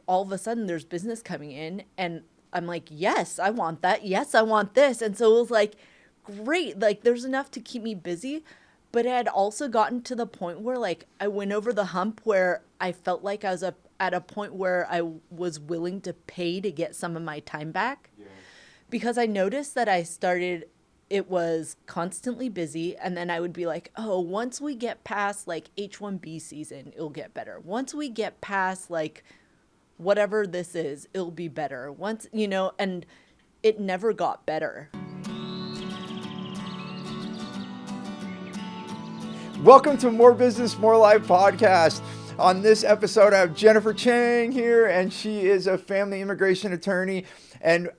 all of a sudden there's business coming in and I'm like, yes, I want that. Yes, I want this. And so it was like, great. Like there's enough to keep me busy. But it had also gotten to the point where like I went over the hump where I felt like I was at a point where I was willing to pay to get some of my time back. Yeah. Because I noticed that it was constantly busy. And then I would be like, oh, once we get past like H1B season, it'll get better. Once we get past like whatever this is, it'll be better. Once, and it never got better. Welcome to More Business, More Life podcast. On this episode, I have Jennifer Chang here, and she is a family immigration attorney. And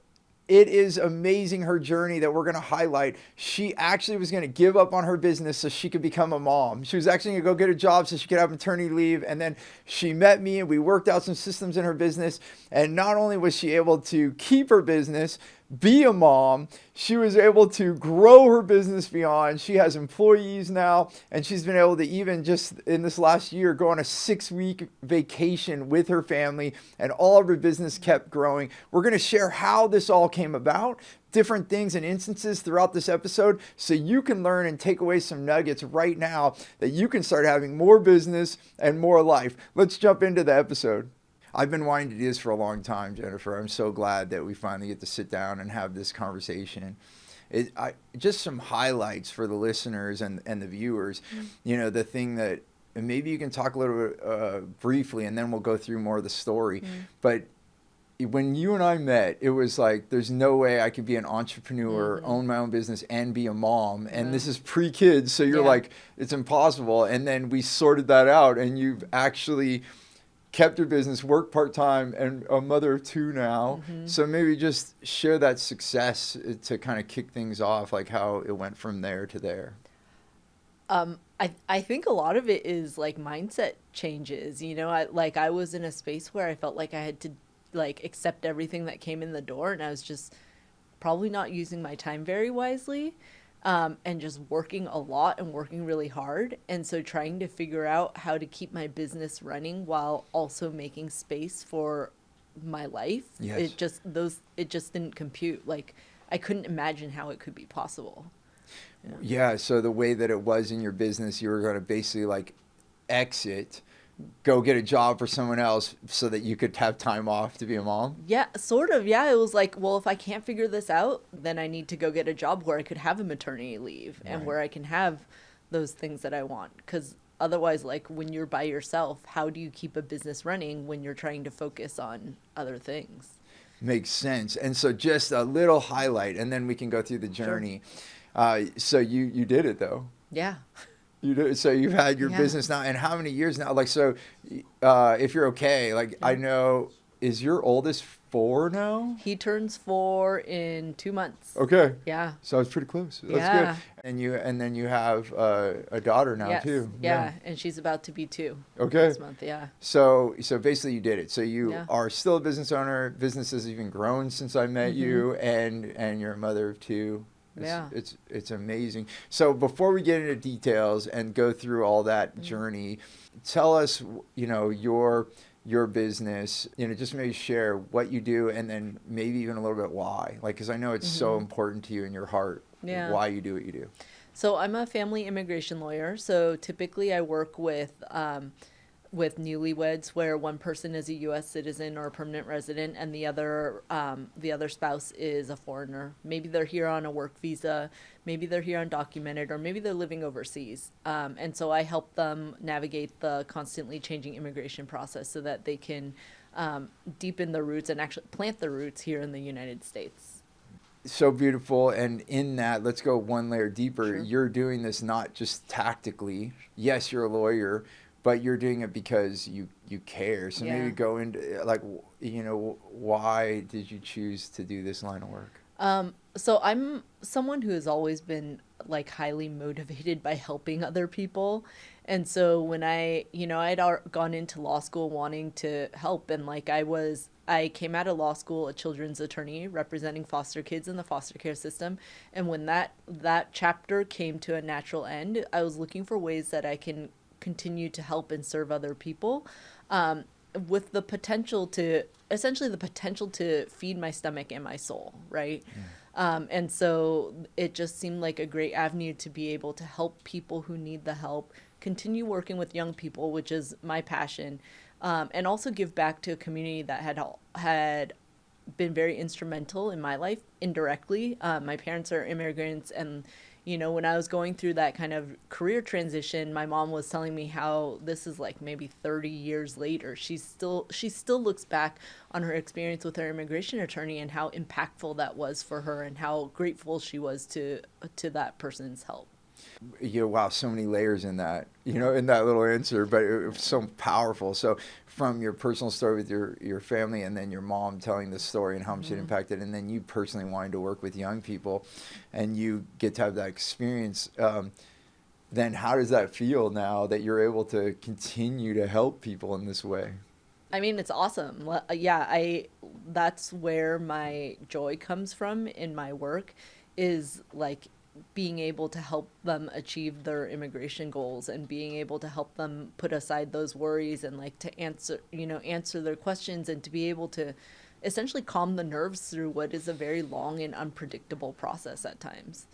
it is amazing, her journey that we're going to highlight. She actually was going to give up on her business so she could become a mom. She was actually going to go get a job so she could have maternity leave. And then she met me and we worked out some systems in her business. And not only was she able to keep her business, be a mom, she was able to grow her business beyond. She has employees now, and she's been able to even just in this last year go on a 6-week vacation with her family, and all of her business kept growing. We're going to share how this all came about, different things and instances throughout this episode, so you can learn and take away some nuggets right now that you can start having more business and more life. Let's jump into the episode. I've been wanting to do this for a long time, Jennifer. I'm so glad that we finally get to sit down and have this conversation. Just some highlights for the listeners and the viewers. The thing that, and maybe you can talk a little bit briefly, and then we'll go through more of the story. But when you and I met, it was like, there's no way I could be an entrepreneur, own my own business, and be a mom. And this is pre-kids, so you're like, it's impossible. And then we sorted that out, and you've actually kept your business, worked part-time, and a mother of 2 now. So maybe just share that success to kind of kick things off, like how it went from there to there. I think a lot of it is like mindset changes. I was in a space where I felt like I had to like accept everything that came in the door, and I was just probably not using my time very wisely. And just working a lot and working really hard. And so trying to figure out how to keep my business running while also making space for my life. Yes. It just didn't compute. Like I couldn't imagine how it could be possible. Yeah. So the way that it was in your business, you were going to basically like exit, go get a job for someone else so that you could have time off to be a mom? Yeah, sort of. Yeah, it was like, well, if I can't figure this out, then I need to go get a job where I could have a maternity leave and where I can have those things that I want. Because otherwise, like when you're by yourself, how do you keep a business running when you're trying to focus on other things? Makes sense. And so just a little highlight, and then we can go through the journey. Sure. So you did it though. Yeah. You do. So you've had your business now, and how many years now? Like, so if you're okay, like I know, is your oldest 4 now? He turns 4 in 2 months. Okay. Yeah. So it's pretty close. That's good. And then you have a daughter now too. Yeah. And she's about to be 2. Okay. This month. Yeah. So basically you did it. So you are still a business owner. Business has even grown since I met you, and you're a mother of 2. It's amazing. So before we get into details and go through all that journey, tell us, your business, just maybe share what you do, and then maybe even a little bit why, like, because I know it's so important to you in your heart, why you do what you do. So I'm a family immigration lawyer. So typically I work with newlyweds where one person is a U.S. citizen or a permanent resident and the other spouse is a foreigner. Maybe they're here on a work visa, maybe they're here undocumented, or maybe they're living overseas. And so I help them navigate the constantly changing immigration process so that they can deepen the roots and actually plant the roots here in the United States. So beautiful. And in that, let's go one layer deeper. Sure. You're doing this not just tactically. Yes, you're a lawyer, but you're doing it because you care. So maybe go into like, why did you choose to do this line of work? So I'm someone who has always been like highly motivated by helping other people. And so when I'd gone into law school wanting to help, and like I came out of law school a children's attorney representing foster kids in the foster care system. And when that chapter came to a natural end, I was looking for ways that I can continue to help and serve other people. with the potential to essentially the potential to feed my stomach and my soul, right? And so it just seemed like a great avenue to be able to help people who need the help, continue working with young people, which is my passion, and also give back to a community that had been very instrumental in my life indirectly. My parents are immigrants, and when I was going through that kind of career transition, my mom was telling me how this is like maybe 30 years later. She still looks back on her experience with her immigration attorney and how impactful that was for her and how grateful she was to that person's help. Wow, so many layers in that, in that little answer, but it was so powerful. So from your personal story with your family, and then your mom telling the story and how much it impacted, and then you personally wanting to work with young people, and you get to have that experience, then how does that feel now that you're able to continue to help people in this way? I mean, it's awesome. That's where my joy comes from in my work, is like being able to help them achieve their immigration goals and being able to help them put aside those worries and like to answer their questions, and to be able to essentially calm the nerves through what is a very long and unpredictable process at times.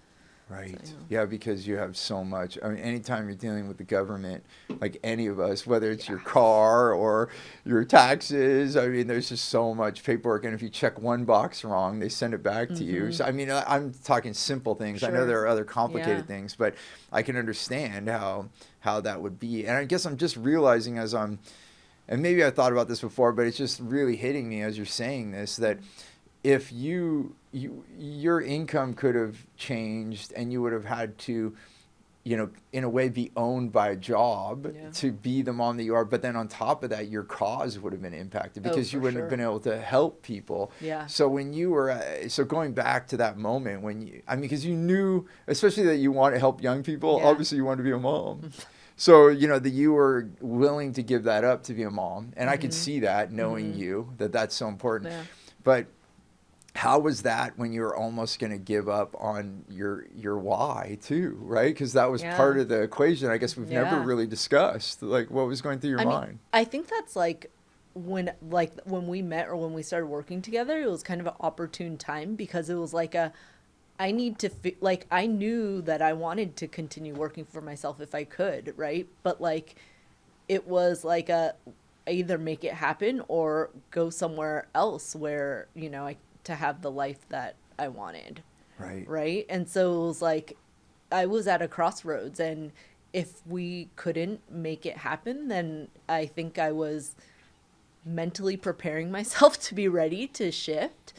Right. So, Yeah, because you have so much. I mean, anytime you're dealing with the government, like any of us, whether it's your car or your taxes, I mean, there's just so much paperwork. And if you check one box wrong, they send it back to you. So, I mean, I'm talking simple things. I know Sure. there are other complicated Yeah. things, but I can understand how that would be. And I guess I'm just realizing and maybe I thought about this before, but it's just really hitting me as you're saying this, that if your income could have changed and you would have had to, in a way be owned by a job to be the mom that you are, but then on top of that, your cause would have been impacted because you wouldn't have been able to help people. Yeah. So when you were, so going back to that moment because you knew, especially that you want to help young people, obviously you wanted to be a mom. So, that you were willing to give that up to be a mom. And I could see that knowing you, that's so important. Yeah. But how was that when you were almost going to give up on your why too, right? Because that was part of the equation. I guess we've never really discussed, like, what was going through your mind. I think that's like when we met or when we started working together, it was kind of an opportune time, because it was like I knew that I wanted to continue working for myself if I could, right? But like it was like I either make it happen or go somewhere else where to have the life that I wanted. Right. And so it was like I was at a crossroads, and if we couldn't make it happen, then I think I was mentally preparing myself to be ready to shift.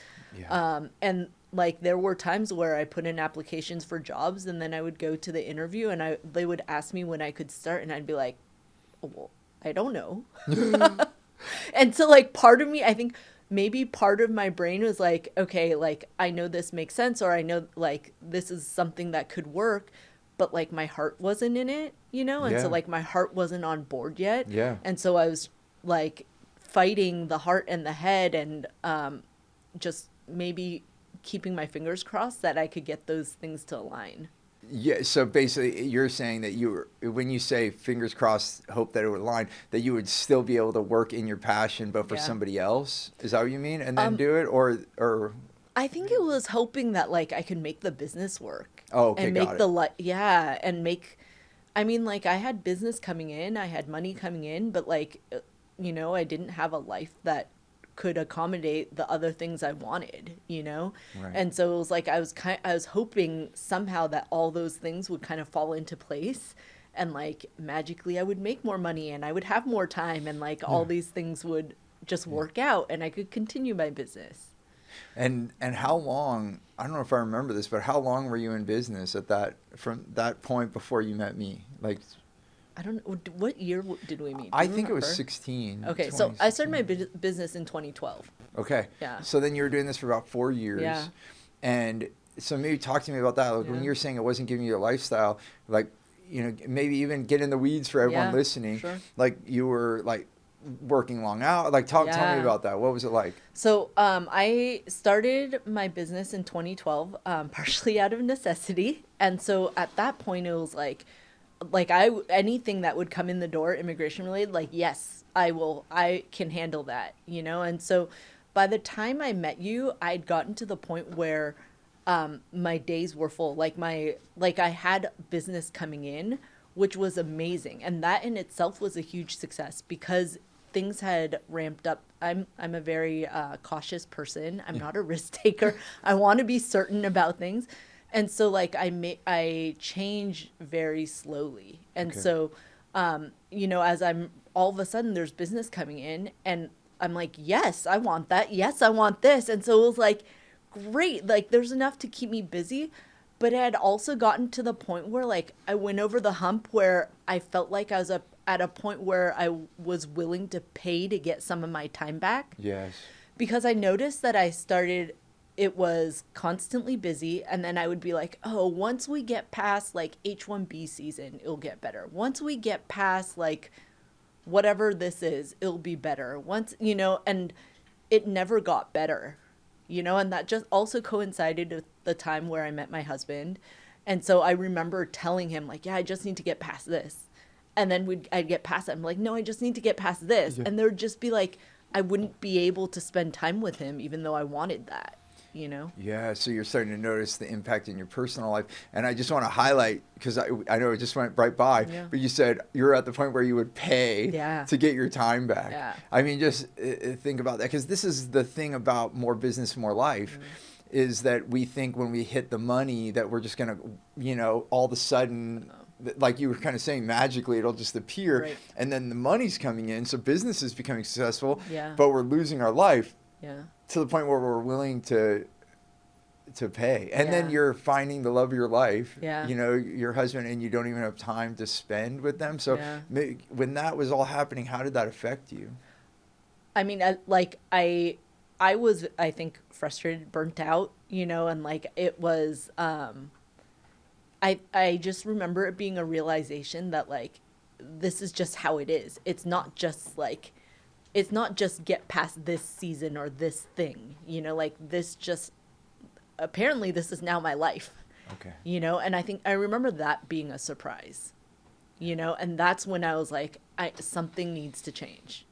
And like there were times where I put in applications for jobs, and then I would go to the interview, and they would ask me when I could start, and I'd be like, oh, well, I don't know. And so like part of me, I think maybe part of my brain was like, okay, like I know this makes sense, or I know like this is something that could work, but like my heart wasn't in it, and so like my heart wasn't on board yet. And so I was like fighting the heart and the head, and just maybe keeping my fingers crossed that I could get those things to align. Yeah, so basically you're saying that when you say fingers crossed, hope that it would align, that you would still be able to work in your passion, but for somebody else? Is that what you mean? And then do it? Or I think it was hoping that like I could make the business work. Oh, okay, and make got the and make, I mean, like I had business coming in, I had money coming in, but like, I didn't have a life that could accommodate the other things I wanted, Right. And so it was like I was hoping somehow that all those things would kind of fall into place, and like magically I would make more money and I would have more time, and like all these things would just work out, and I could continue my business. And how long, I don't know if I remember this, but how long were you in business from that point before you met me? Like, I don't know. What year did we meet? I think it was 16. Okay, so I started my business in 2012. Okay. Yeah. So then you were doing this for about 4 years. Yeah. And so maybe talk to me about that. Like when you're saying it wasn't giving you a lifestyle, like, maybe even get in the weeds for everyone listening. Sure. Like you were like working long out. Like tell me about that. What was it like? So I started my business in 2012, partially out of necessity. And so at that point it was like anything that would come in the door immigration related, like, yes, I can handle that, And so by the time I met you, I'd gotten to the point where my days were full. I had business coming in, which was amazing. And that in itself was a huge success because things had ramped up. I'm a very cautious person. I'm not a risk taker. I want to be certain about things. And so I change very slowly. And Okay. so as I'm all of a sudden there's business coming in and I'm like, yes, I want that. Yes, I want this. And so it was like, great. Like there's enough to keep me busy. But it had also gotten to the point where I went over the hump where I felt like I was at a point where I was willing to pay to get some of my time back. Yes. Because I noticed that it was constantly busy. And then I would be like, oh, once we get past H1B season, it'll get better. Once we get past whatever this is, it'll be better. And it never got better, and that just also coincided with the time where I met my husband. And so I remember telling him yeah, I just need to get past this. And then I'd get past it. I'm like, no, I just need to get past this. Yeah. And there would just be I wouldn't be able to spend time with him, even though I wanted that. Yeah, so you're starting to notice the impact in your personal life. And I just want to highlight, because I know it just went right by, but you said you're at the point where you would pay to get your time back. Yeah. I mean, just think about that, because this is the thing about more business, more life, is that we think when we hit the money that we're just going to, all of a sudden, like you were kind of saying, magically it'll just appear. Right. And then the money's coming in, so business is becoming successful, but we're losing our life. Yeah. To the point where we're willing to pay. And then you're finding the love of your life, your husband, and you don't even have time to spend with them. So when that was all happening, how did that affect you? I mean, I was, I think, frustrated, burnt out, and it was, I just remember it being a realization that this is just how it is. It's not just get past this season or this thing, this just, apparently this is now my life. Okay. And I remember that being a surprise, and that's when I was like, something needs to change.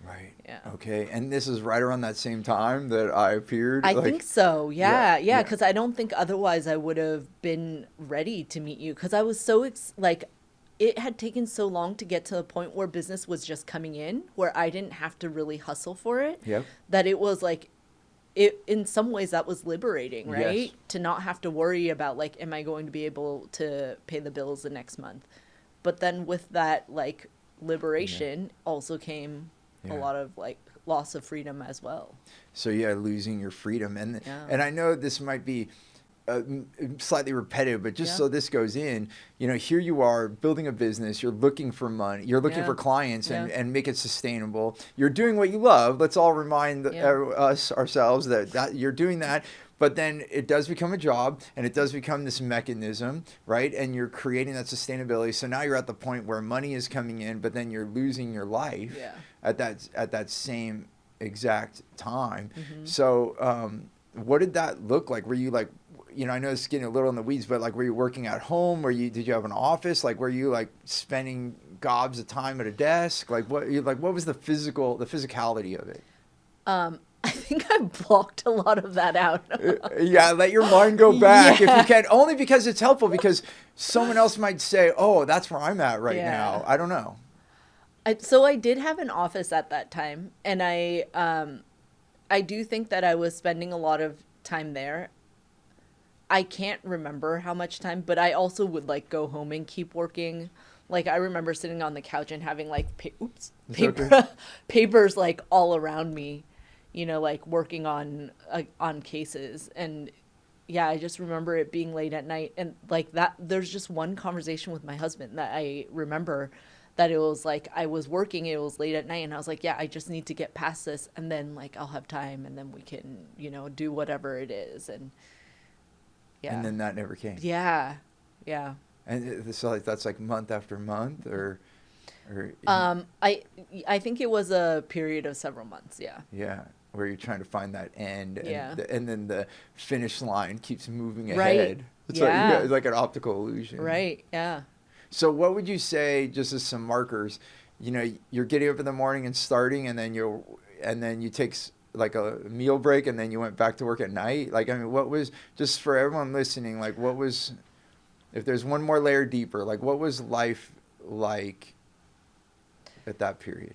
Right. Yeah. Okay. And this is right around that same time that I appeared? I think so. Yeah. Because I don't think otherwise I would have been ready to meet you, because I was so it had taken so long to get to the point where business was just coming in, where I didn't have to really hustle for it. Yep. That it was in some ways that was liberating, right? Yes. To not have to worry about am I going to be able to pay the bills the next month? But then with that liberation also came a lot of loss of freedom as well. So losing your freedom. And I know this might be slightly repetitive, but just so this goes in, here you are building a business, you're looking for money, you're looking for clients and make it sustainable. You're doing what you love. Let's all remind ourselves that you're doing that. But then it does become a job, and it does become this mechanism, right? And you're creating that sustainability. So now you're at the point where money is coming in, but then you're losing your life at that same exact time. Mm-hmm. So what did that look like? Were you I know it's getting a little in the weeds, but were you working at home? Did you have an office? Were you spending gobs of time at a desk? What was the physicality of it? I think I blocked a lot of that out. Let your mind go back if you can, only because it's helpful, because someone else might say, oh, that's where I'm at right now. I don't know. So I did have an office at that time, and I do think that I was spending a lot of time there. I can't remember how much time, but I also would like go home and keep working. Like I remember sitting on the couch and having like papers like all around me, you know, like working on cases. And yeah, I just remember it being late at night, and like that there's just one conversation with my husband that I remember, that it was like I was working, it was late at night, and I was like, yeah, I just need to get past this, and then like I'll have time, and then we can, you know, do whatever it is. And yeah. And then that never came. Yeah. Yeah. And so like that's like month after month, or I think it was a period of several months. Yeah. Yeah, where you're trying to find that end, and, yeah. And then the finish line keeps moving ahead. Right. It's yeah. like an optical illusion. Right. Yeah. So what would you say, just as some markers, you're getting up in the morning and starting, and then you take like a meal break, and then you went back to work at night. Like, I mean, what was, just for everyone listening, like, what was, if there's one more layer deeper, like, what was life like at that period?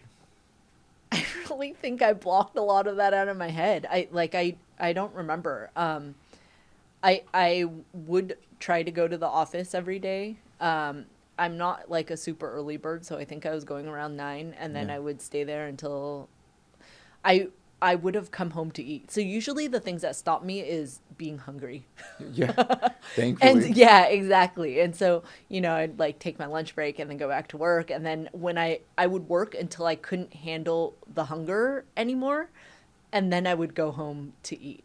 I really think I blocked a lot of that out of my head. I don't remember. I would try to go to the office every day. I'm not like a super early bird, so I think I was going around 9, and then Yeah. I would stay there until I would have come home to eat. So usually the things that stop me is being hungry. Yeah, thankfully. And yeah, exactly. And so, I'd like take my lunch break and then go back to work. And then when I would work until I couldn't handle the hunger anymore. And then I would go home to eat.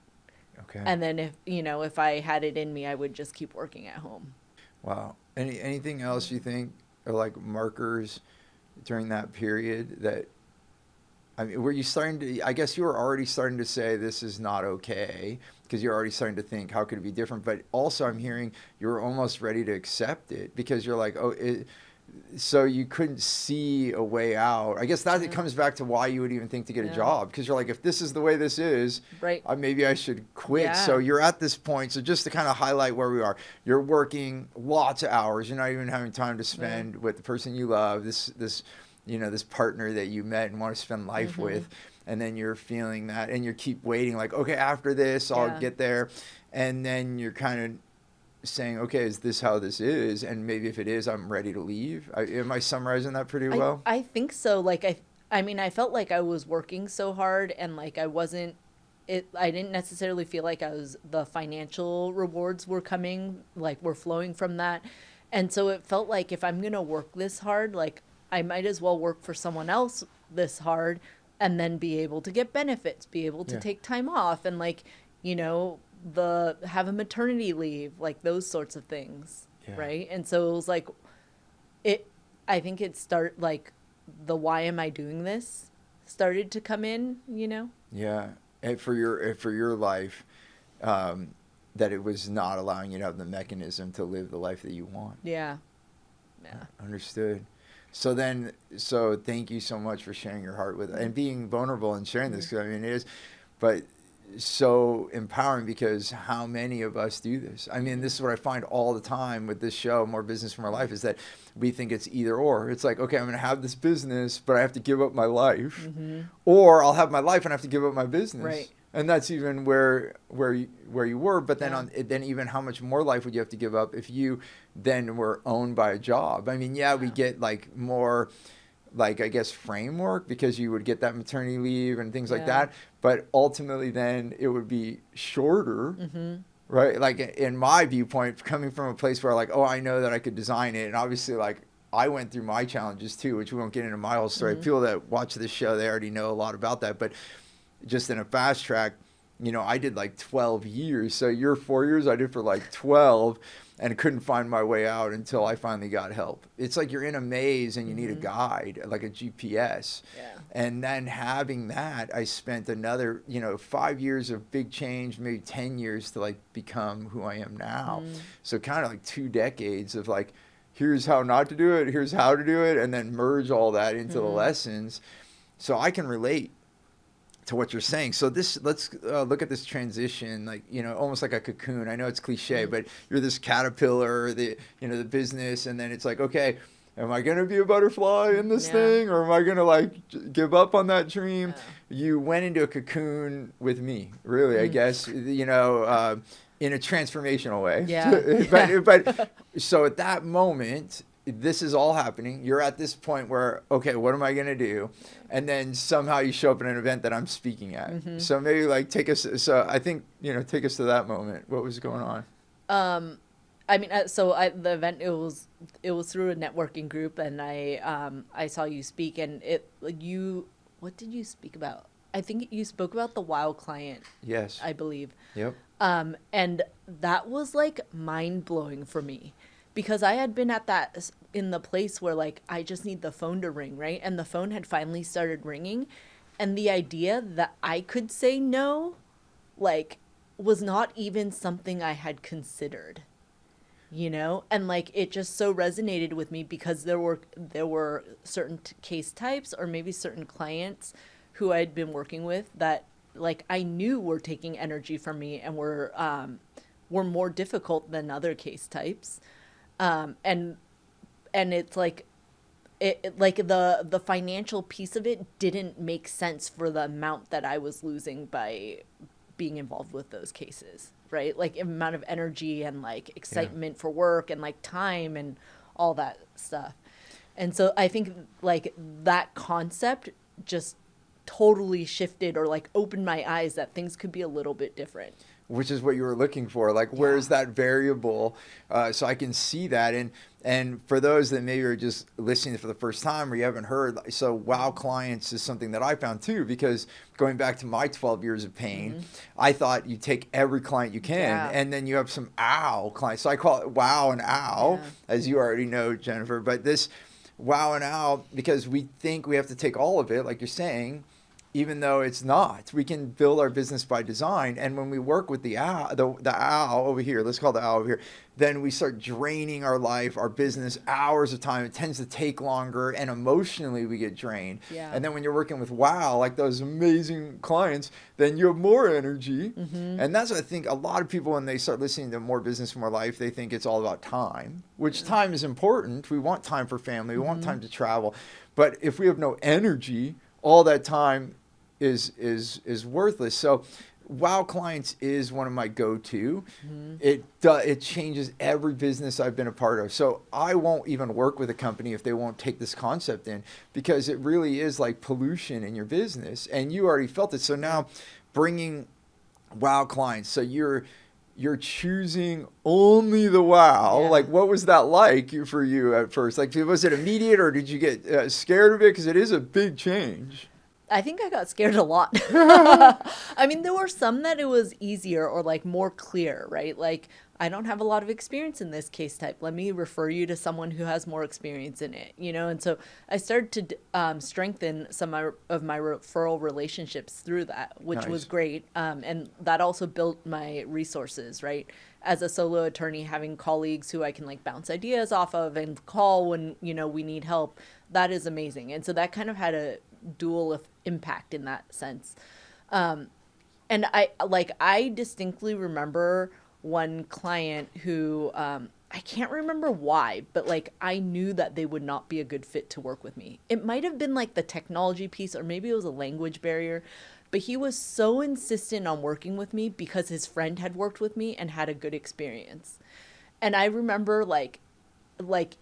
Okay. And then if I had it in me, I would just keep working at home. Wow. Anything else you think are like markers during that period that, I mean, were you starting to, I guess you were already starting to say this is not okay, because you're already starting to think, how could it be different? But also I'm hearing you're almost ready to accept it, because you're like, so you couldn't see a way out. I guess that it comes back to why you would even think to get a job, because you're like, if this is the way this is, right, maybe I should quit. Yeah. So you're at this point. So just to kind of highlight where we are, you're working lots of hours. You're not even having time to spend with the person you love, this partner that you met and want to spend life with. And then you're feeling that, and you keep waiting, like, okay, after this, I'll get there. And then you're kind of saying, okay, is this how this is? And maybe if it is, I'm ready to leave. Am I summarizing that pretty well? I think so. Like, I mean, I felt like I was working so hard, and like I didn't necessarily feel like the financial rewards were flowing from that. And so it felt like if I'm going to work this hard, like I might as well work for someone else this hard, and then be able to get benefits, be able to take time off, and like, have a maternity leave, like those sorts of things. Yeah. Right. And so it was like, I think like the why am I doing this started to come in, Yeah. And for your life, that it was not allowing you to have the mechanism to live the life that you want. Yeah. Yeah. Understood. So thank you so much for sharing your heart with and being vulnerable and sharing this. 'Cause, I mean, it is, but so empowering, because how many of us do this? I mean, this is what I find all the time with this show, More Business from Our Life, is that we think it's either or. It's like, okay, I'm going to have this business, but I have to give up my life, or I'll have my life and I have to give up my business. Right. And that's even where you were. But then then even how much more life would you have to give up if you then were owned by a job? I mean, we get like more, like, I guess, framework, because you would get that maternity leave and things like that. But ultimately then it would be shorter, right? Like, in my viewpoint, coming from a place where like, oh, I know that I could design it. And obviously, like, I went through my challenges too, which we won't get into my whole story. People that watch this show, they already know a lot about that. But just in a fast track, I did like 12 years. So you're 4 years, I did for like 12, and couldn't find my way out until I finally got help. It's like you're in a maze and you need a guide, like a GPS. Yeah. And then having that, I spent another, 5 years of big change, maybe 10 years to like become who I am now. So kind of like 2 decades of like, here's how not to do it, here's how to do it, and then merge all that into the lessons. So I can relate to what you're saying. So let's look at this transition, like, almost like a cocoon. I know it's cliche, but you're this caterpillar, the business, and then it's like, okay, am I going to be a butterfly in this thing, or am I going to like give up on that dream? You went into a cocoon with me, really, I guess, in a transformational way. Yeah. But so at that moment, this is all happening. You're at this point where, okay, what am I going to do? And then somehow you show up at an event that I'm speaking at. So maybe like take us to that moment. What was going on? I mean, the event, it was through a networking group, and I saw you speak, and what did you speak about? I think you spoke about the WOW client. Yes. I believe. Yep. And that was like mind blowing for me, because I had been in the place where like, I just need the phone to ring, right? And the phone had finally started ringing, and the idea that I could say no, like, was not even something I had considered. you know? And like it just so resonated with me because there were certain case types or maybe certain clients who I'd been working with that like I knew were taking energy from me and were more difficult than other case types. And it's like like the financial piece of it didn't make sense for the amount that I was losing by being involved with those cases, right? Like amount of energy and like excitement for work and like time and all that stuff. And so I think like that concept just totally shifted or like opened my eyes that things could be a little bit different. Which is what you were looking for. Like, where's that variable? So I can see that. And for those that maybe are just listening for the first time or you haven't heard, so wow clients is something that I found too, because going back to my 12 years of pain, I thought you take every client you can and then you have some ow clients. So I call it wow and ow, as you already know, Jennifer. But this wow and ow, because we think we have to take all of it, like you're saying, even though it's not. We can build our business by design. And when we work with the owl, the owl over here, let's call the owl over here, then we start draining our life, our business, hours of time. It tends to take longer and emotionally we get drained. Yeah. And then when you're working with wow, like those amazing clients, then you have more energy. And that's what I think a lot of people, when they start listening to More Business, More Life, they think it's all about time, which time is important. We want time for family. We want time to travel. But if we have no energy, all that time is worthless. So wow clients is one of my go-to. It changes every business I've been a part of. So I won't even work with a company if they won't take this concept in, because it really is like pollution in your business and you already felt it. So now bringing wow clients, so you're choosing only the wow. Like, what was that like for you at first? Like, was it immediate or did you get scared of it? Because it is a big change. I think I got scared a lot. I mean, there were some that it was easier or like more clear, right? Like, I don't have a lot of experience in this case type. Let me refer you to someone who has more experience in it, you know? And so I started to strengthen some of my referral relationships through that, which was great. And that also built my resources, right? As a solo attorney, having colleagues who I can like bounce ideas off of and call when, you know, we need help, that is amazing. And so that kind of had a dual impact in that sense. And I distinctly remember one client who I can't remember why, but like I knew that they would not be a good fit to work with me. It might have been like the technology piece or maybe it was a language barrier, but he was so insistent on working with me because his friend had worked with me and had a good experience. And I remember like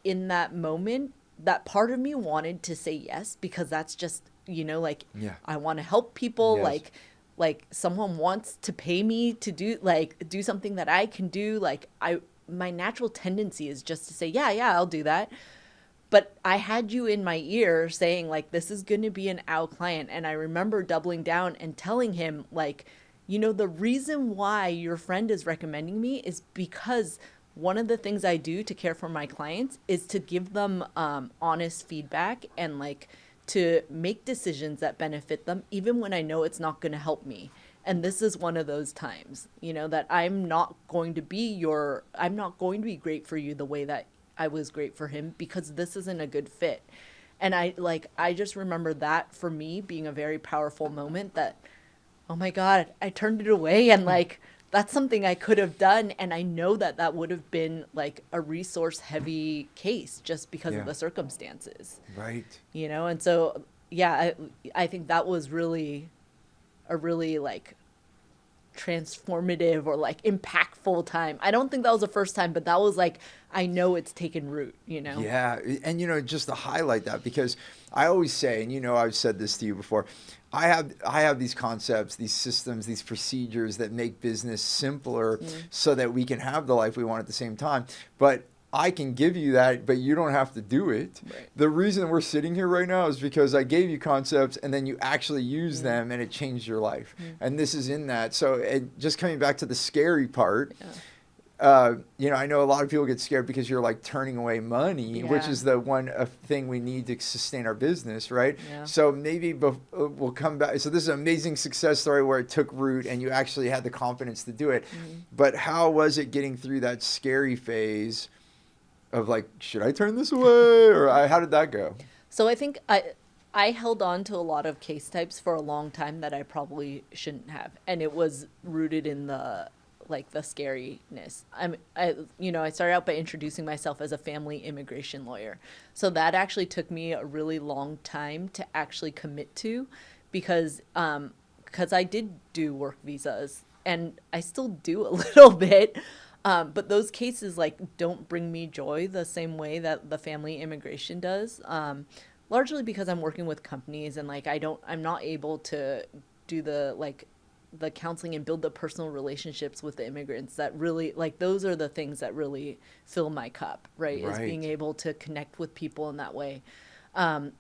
in that moment, that part of me wanted to say yes, because that's just, you know, like I want to help people. Like someone wants to pay me to do something that I can do. Like my natural tendency is just to say, yeah, I'll do that. But I had you in my ear saying like, this is going to be an owl client. And I remember doubling down and telling him like, you know, the reason why your friend is recommending me is because one of the things I do to care for my clients is to give them honest feedback and like to make decisions that benefit them, even when I know it's not going to help me. And this is one of those times, you know, that I'm not going to be great for you the way that I was great for him, because this isn't a good fit. And I just remember that for me being a very powerful moment that, oh my God, I turned it away and like, that's something I could have done. And I know that would have been like a resource heavy case just because of the circumstances. Right. You know? And so, yeah, I think that was really a really like transformative or like impactful time. I don't think that was the first time, but that was like, I know it's taken root, you know? Yeah. And, you know, just to highlight that, because I always say, and, you know, I've said this to you before, I have these concepts, these systems, these procedures that make business simpler so that we can have the life we want at the same time. But I can give you that, but you don't have to do it. Right. The reason we're sitting here right now is because I gave you concepts and then you actually use them and it changed your life. And this is in that. So just coming back to the scary part, I know a lot of people get scared because you're like turning away money, which Yeah. is the one thing we need to sustain our business, right? Yeah. So maybe we'll come back. So this is an amazing success story where it took root and you actually had the confidence to do it. But how was it getting through that scary phase of like, should I turn this away? Or how did that go? So I think I held on to a lot of case types for a long time that I probably shouldn't have, and it was rooted in the scariness. I started out by introducing myself as a family immigration lawyer. So that actually took me a really long time to actually commit to, because I did do work visas and I still do a little bit. But those cases like don't bring me joy the same way that the family immigration does. Largely because I'm working with companies and like I'm not able to do the counseling and build the personal relationships with the immigrants that really, like, those are the things that really fill my cup, right? Is being able to connect with people in that way. And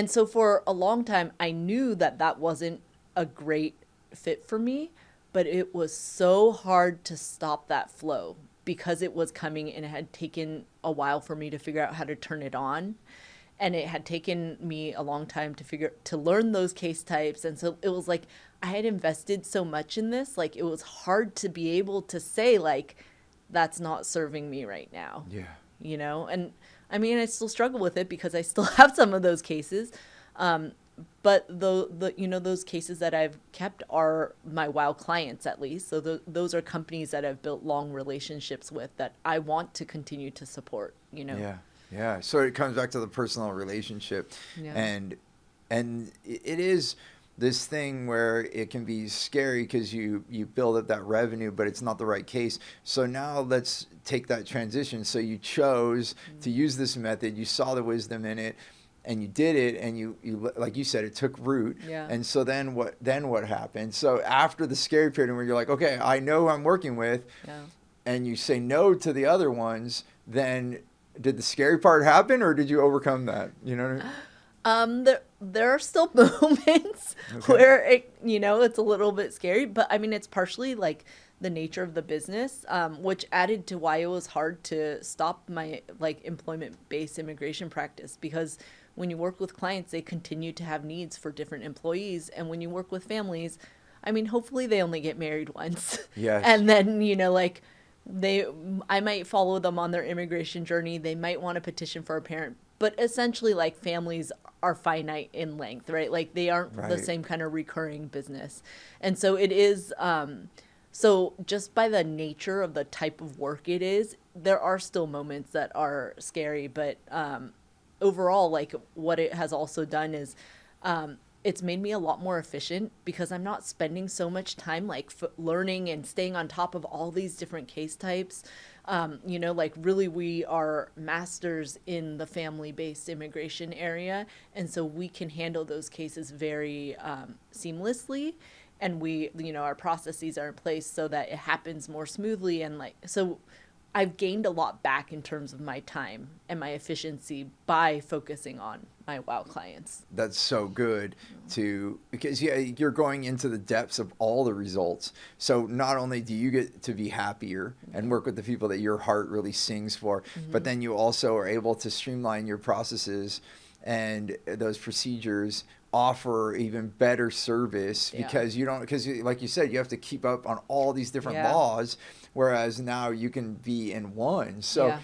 so for a long time, I knew that wasn't a great fit for me, but it was so hard to stop that flow because it was coming and it had taken a while for me to figure out how to turn it on. And it had taken me a long time to learn those case types. And so it was like I had invested so much in this, like it was hard to be able to say like that's not serving me right now. Yeah. And I mean I still struggle with it because I still have some of those cases. But those cases that I've kept are my WOW clients, at least. So those are companies that I've built long relationships with that I want to continue to support, Yeah. Yeah. So it comes back to the personal relationship. Yeah. And it is this thing where it can be scary because you build up that revenue, but it's not the right case. So now let's take that transition. So you chose to use this method. You saw the wisdom in it. And you did it, and you like you said, it took root. Yeah. And so then what happened? So after the scary period where you're like, okay, I know who I'm working with, Yeah. and you say no to the other ones, then did the scary part happen, or did you overcome that? You know what I mean? There are still moments where it's a little bit scary, but I mean, it's partially like the nature of the business, which added to why it was hard to stop my like employment-based immigration practice, because when you work with clients, they continue to have needs for different employees. And when you work with families, I mean, hopefully they only get married once. Yes. And then, like I might follow them on their immigration journey. They might want to petition for a parent, but essentially like families are finite in length, right? Like they aren't the same kind of recurring business. And so it is, so just by the nature of the type of work it is, there are still moments that are scary, but, overall, like what it has also done is, it's made me a lot more efficient because I'm not spending so much time like learning and staying on top of all these different case types. Like really we are masters in the family-based immigration area. And so we can handle those cases very seamlessly. And we, our processes are in place so that it happens more smoothly. And like, so I've gained a lot back in terms of my time and my efficiency by focusing on my WOW clients. That's so good because you're going into the depths of all the results. So not only do you get to be happier and work with the people that your heart really sings for, but then you also are able to streamline your processes and those procedures, offer even better service because like you said, you have to keep up on all these different laws, whereas now you can be in one. So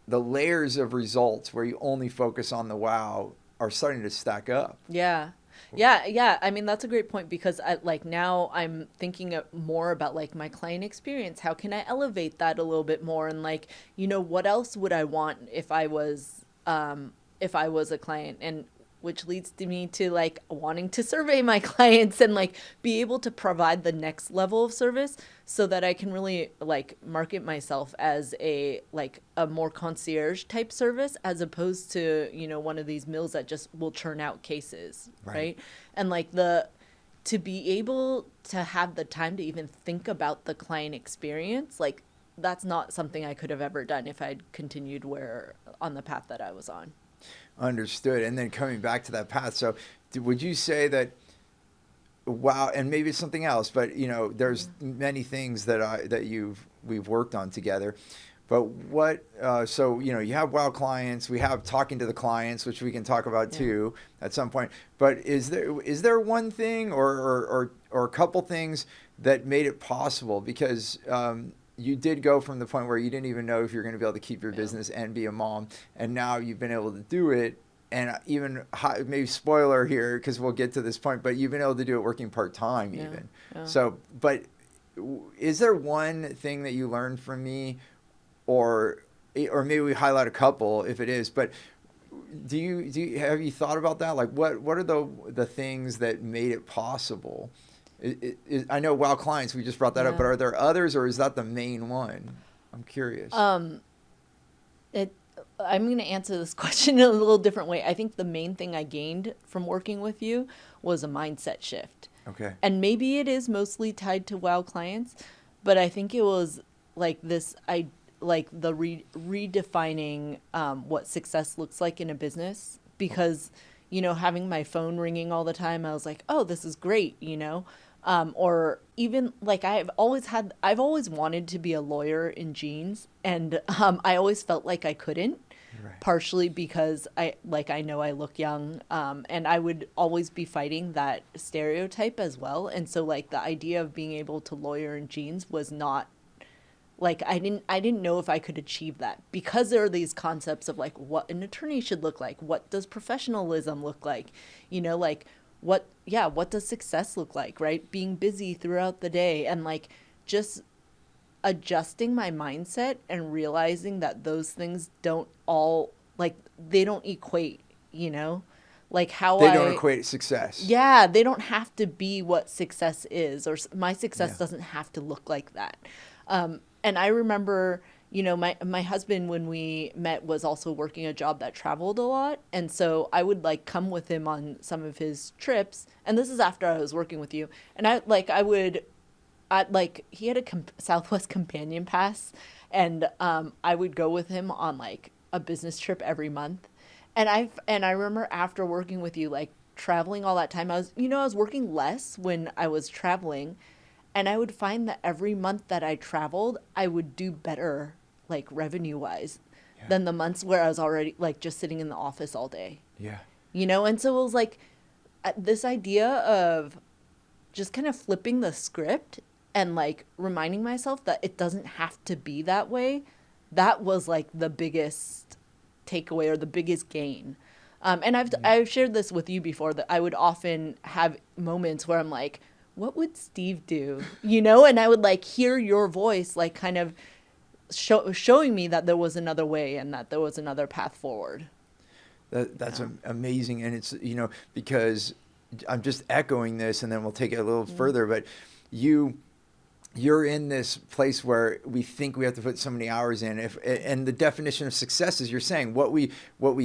the layers of results where you only focus on the WOW are starting to stack up. Yeah. I mean, that's a great point because now I'm thinking more about like my client experience. How can I elevate that a little bit more? And like, what else would I want if I was a client? And which leads to me to like wanting to survey my clients and like be able to provide the next level of service so that I can really like market myself as a more concierge type service as opposed to, one of these mills that just will churn out cases. Right. And like to be able to have the time to even think about the client experience, like that's not something I could have ever done if I'd continued on the path that I was on. Understood. And then coming back to that path. So would you say that wow, and maybe it's something else, but you know, there's many things that we've worked on together. But what, so, you know, you have wow clients, we have talking to the clients, which we can talk about Yeah. too at some point. But is there one thing or a couple things that made it possible? Because you did go from the point where you didn't even know if you're going to be able to keep your Yeah. business and be a mom, and now you've been able to do it. And even maybe spoiler here, because we'll get to this point, but you've been able to do it working part-time Yeah. even. Yeah. So, but is there one thing that you learned from me, or maybe we highlight a couple if it is, but have you thought about that? Like what are the things that made it possible? I know wow clients, we just brought that up, but Yeah. are there others, or is that the main one? I'm curious. It I'm going to answer this question in a little different way. I think the main thing I gained from working with you was a mindset shift. Okay. And maybe it is mostly tied to wow clients, but I think it was like redefining what success looks like in a business, because having my phone ringing all the time, I was like, oh, this is great, or even like I've always wanted to be a lawyer in jeans, and I always felt like I couldn't, Right. partially because I know I look young, and I would always be fighting that stereotype as well. And so like the idea of being able to lawyer in jeans was not like, I didn't know if I could achieve that, because there are these concepts of like what an attorney should look like, what does professionalism look like, like what does success look like, right? Being busy throughout the day, and like just adjusting my mindset and realizing that those things don't all, like, they don't equate, like how They don't equate success. yeah, they don't have to be what success is, or my success Yeah. doesn't have to look like that. And I remember, my husband, when we met, was also working a job that traveled a lot. And so I would like come with him on some of his trips. And this is after I was working with you. And he had a Southwest Companion Pass, and I would go with him on like a business trip every month. And I remember after working with you, like traveling all that time, I was working less when I was traveling, and I would find that every month that I traveled, I would do better, like revenue wise, Yeah. than the months where I was already like just sitting in the office all day. Yeah. And so it was like this idea of just kind of flipping the script and like reminding myself that it doesn't have to be that way. That was like the biggest takeaway, or the biggest gain. And I've shared this with you before, that I would often have moments where I'm like, what would Steve do? And I would like hear your voice, like kind of showing me that there was another way, and that there was another path forward. That's amazing. And it's, because I'm just echoing this, and then we'll take it a little further, but you're in this place where we think we have to put so many hours in, and the definition of success is, you're saying what we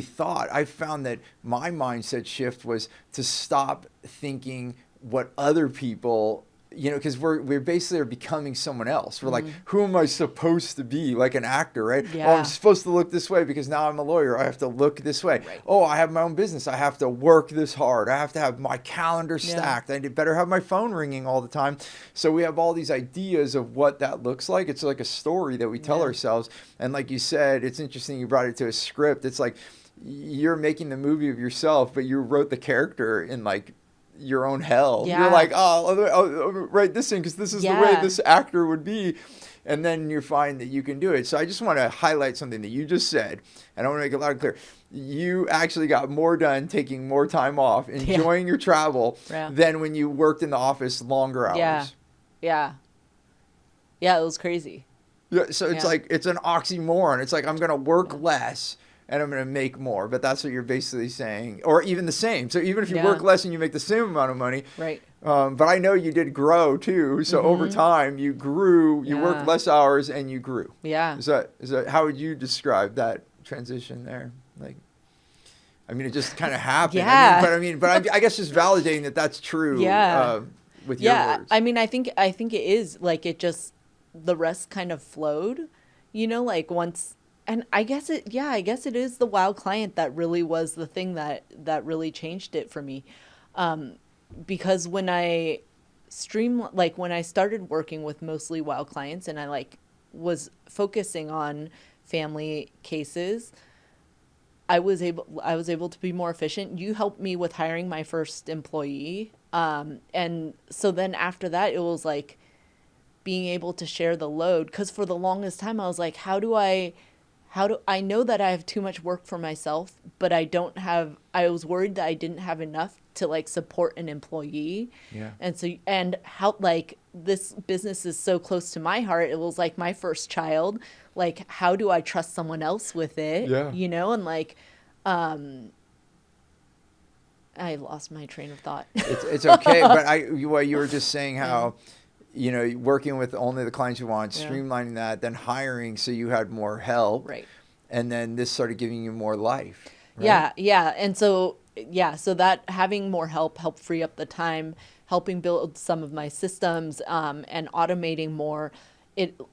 thought. I found that my mindset shift was to stop thinking what other people, because we're basically are becoming someone else. We're like, who am I supposed to be? Like an actor, right? Yeah. Oh, I'm supposed to look this way because now I'm a lawyer. I have to look this way. Right. Oh, I have my own business. I have to work this hard. I have to have my calendar stacked. I better have my phone ringing all the time. So we have all these ideas of what that looks like. It's like a story that we tell ourselves. And like you said, it's interesting you brought it to a script. It's like you're making the movie of yourself, but you wrote the character in like your own hell. Yeah. You're like, I'll write this in because this is the way this actor would be. And then you find that you can do it. So I just want to highlight something that you just said, and I want to make it loud and clear. You actually got more done taking more time off, enjoying your travel, than when you worked in the office longer hours. Yeah, it was crazy. Yeah, so it's like, it's an oxymoron. It's like, I'm going to work less and I'm going to make more. But that's what you're basically saying. Or even the same. So even if you work less and you make the same amount of money. Right. But I know you did grow too. So over time you grew, you worked less hours and you grew. Yeah. Is that how would you describe that transition there? Like, I mean, it just kind of happened. Yeah. But I guess just validating that that's true. Yeah. With your words. I mean, I think it is like, it just, the rest kind of flowed, like once. And I guess it is the wow client that really was the thing that really changed it for me. because when when I started working with mostly WOW clients and I like was focusing on family cases, I was able to be more efficient. You helped me with hiring my first employee. And so then after that, it was like being able to share the load. Because for the longest time, I was like, I know that I have too much work for myself, but I was worried that I didn't have enough to like support an employee. Yeah. And how like this business is so close to my heart. It was like my first child. Like, how do I trust someone else with it? Yeah. And like, I lost my train of thought. It's okay. But you were just saying how, working with only the clients you want, streamlining that, then hiring so you had more help. Right. And then this started giving you more life. Right? Yeah. Yeah. And so that having more help helped free up the time, helping build some of my systems, and automating more.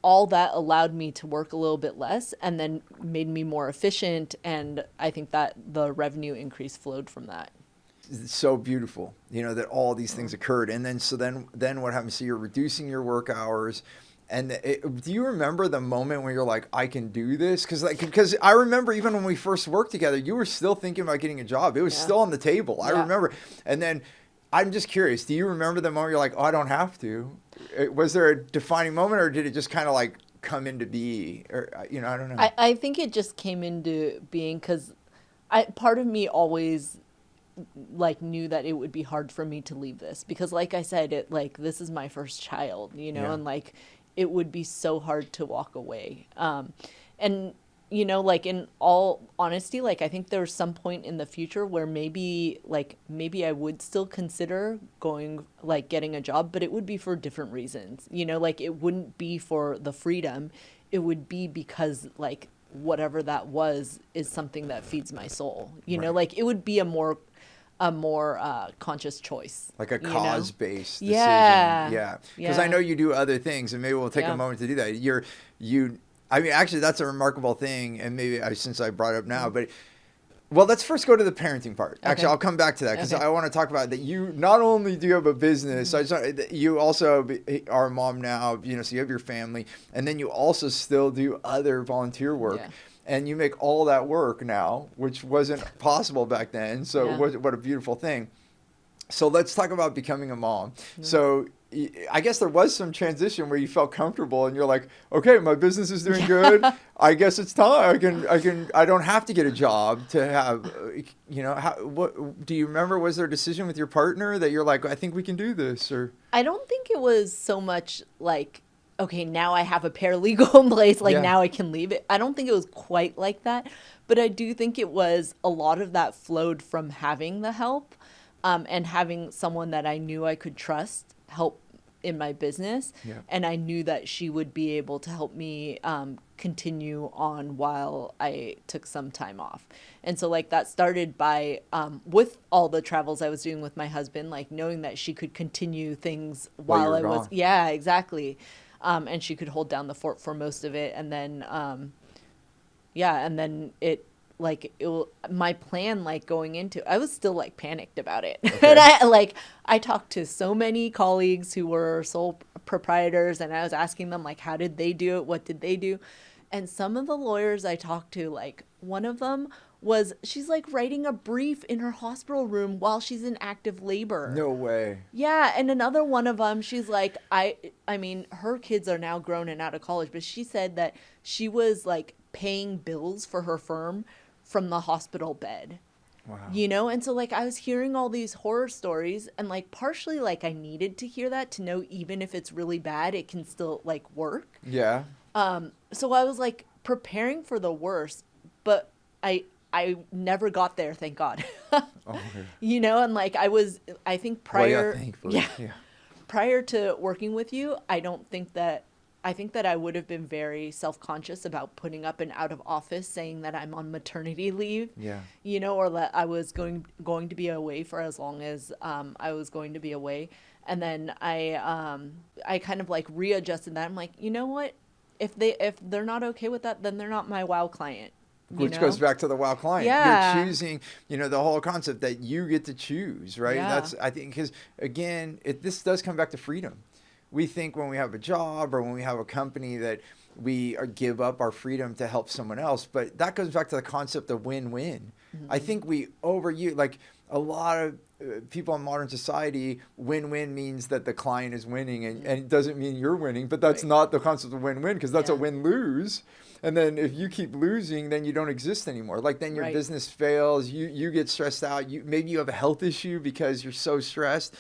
All that allowed me to work a little bit less and then made me more efficient. And I think that the revenue increase flowed from that. It's so beautiful, that all these things occurred. And then what happens? So you're reducing your work hours. And do you remember the moment when you're like, I can do this? Because I remember even when we first worked together, you were still thinking about getting a job. It was still on the table. I remember. And then I'm just curious, do you remember the moment you're like, oh, I don't have to? Was there a defining moment, or did it just kind of like come into be? Or, I don't know. I think it just came into being because part of me always like knew that it would be hard for me to leave this because like I said, this is my first child, and like it would be so hard to walk away. And like in all honesty, like I think there's some point in the future where maybe I would still consider getting a job, but it would be for different reasons. Like it wouldn't be for the freedom. It would be because like whatever that is something that feeds my soul. Like it would be a more conscious choice. Like a cause-based decision. Yeah. Yeah. Because I know you do other things, and maybe we'll take a moment to do that. I mean, actually, that's a remarkable thing, and maybe since I brought it up now, but let's first go to the parenting part. Okay. Actually, I'll come back to that because I want to talk about that. You not only do you have a business, you also are a mom now, so you have your family, and then you also still do other volunteer work. Yeah. And you make all that work now, which wasn't possible back then. So what a beautiful thing. So let's talk about becoming a mom. Mm-hmm. So I guess there was some transition where you felt comfortable and you're like, okay, my business is doing good. I guess it's time. I don't have to get a job to have, what do you remember? Was there a decision with your partner that you're like, I think we can do this? Or I don't think it was so much like, okay, now I have a paralegal in place, now I can leave it. I don't think it was quite like that, but I do think it was a lot of that flowed from having the help, and having someone that I knew I could trust help in my business. Yeah. And I knew that she would be able to help me continue on while I took some time off. And so that started by with all the travels I was doing with my husband, knowing that she could continue things while I was gone. Yeah, exactly. And she could hold down the fort for most of it. And then, and then my plan, going into, I was still panicked about it. Okay. And I talked to so many colleagues who were sole proprietors, and I was asking them how did they do it? What did they do? And some of the lawyers I talked to, one of them she's writing a brief in her hospital room while she's in active labor. No way. Yeah. And another one of them, she's I mean, her kids are now grown and out of college, but she said that she was paying bills for her firm from the hospital bed. Wow. And so I was hearing all these horror stories, and partially I needed to hear that to know even if it's really bad, it can still work. Yeah. So I was preparing for the worst, but I never got there, thank God. Okay. And I think prior, thankfully. Yeah. Prior to working with you, I think that I would have been very self-conscious about putting up an out of office saying that I'm on maternity leave. Yeah. Or that I was going to be away for as long as I was going to be away. And then I kind of readjusted that. I'm like, you know what? If they're not okay with that, then they're not my WOW client. Which goes back to the wow client. Yeah. You're choosing, the whole concept that you get to choose, right? Yeah. That's, I think, because again, this does come back to freedom. We think when we have a job or when we have a company that we give up our freedom to help someone else. But that goes back to the concept of win-win. Mm-hmm. I think we overuse, like a lot of people in modern society, win-win means that the client is winning and it doesn't mean you're winning, but that's not the concept of win-win, because that's a win-lose. And then if you keep losing, then you don't exist anymore. Like then your business fails, you get stressed out, maybe you have a health issue because you're so stressed,